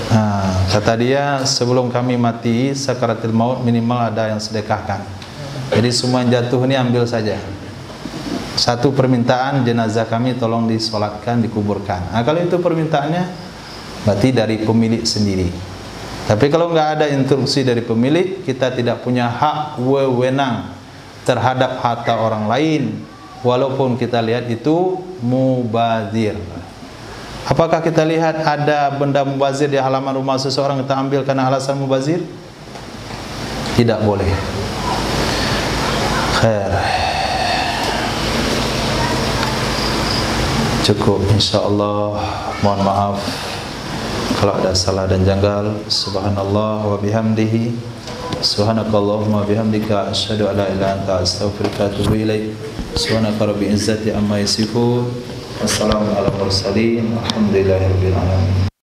Nah, kata dia, sebelum kami mati sakaratul maut minimal ada yang sedekahkan. Jadi semua yang jatuh ini ambil saja. Satu permintaan, jenazah kami tolong disolatkan, dikuburkan. Nah, kalau itu permintaannya berarti dari pemilik sendiri. Tapi kalau nggak ada instruksi dari pemilik, kita tidak punya hak wewenang terhadap harta orang lain, walaupun kita lihat itu mubazir. Apakah kita lihat ada benda mubazir di halaman rumah seseorang kita ambil karena alasan mubazir? Tidak boleh. Khair. Cukup, insyaallah. Mohon maaf kalau ada salah dan janggal. Subhanallah wa bihamdihi. Subhanakallahumma bihamdika asyhadu an la ilaha illa anta astaghfiruka wa atubu ilaik. Subhanaka rabbil izzati amma yasifun. Wassalamu ala mursalin. Alhamdulillahirabbil alamin.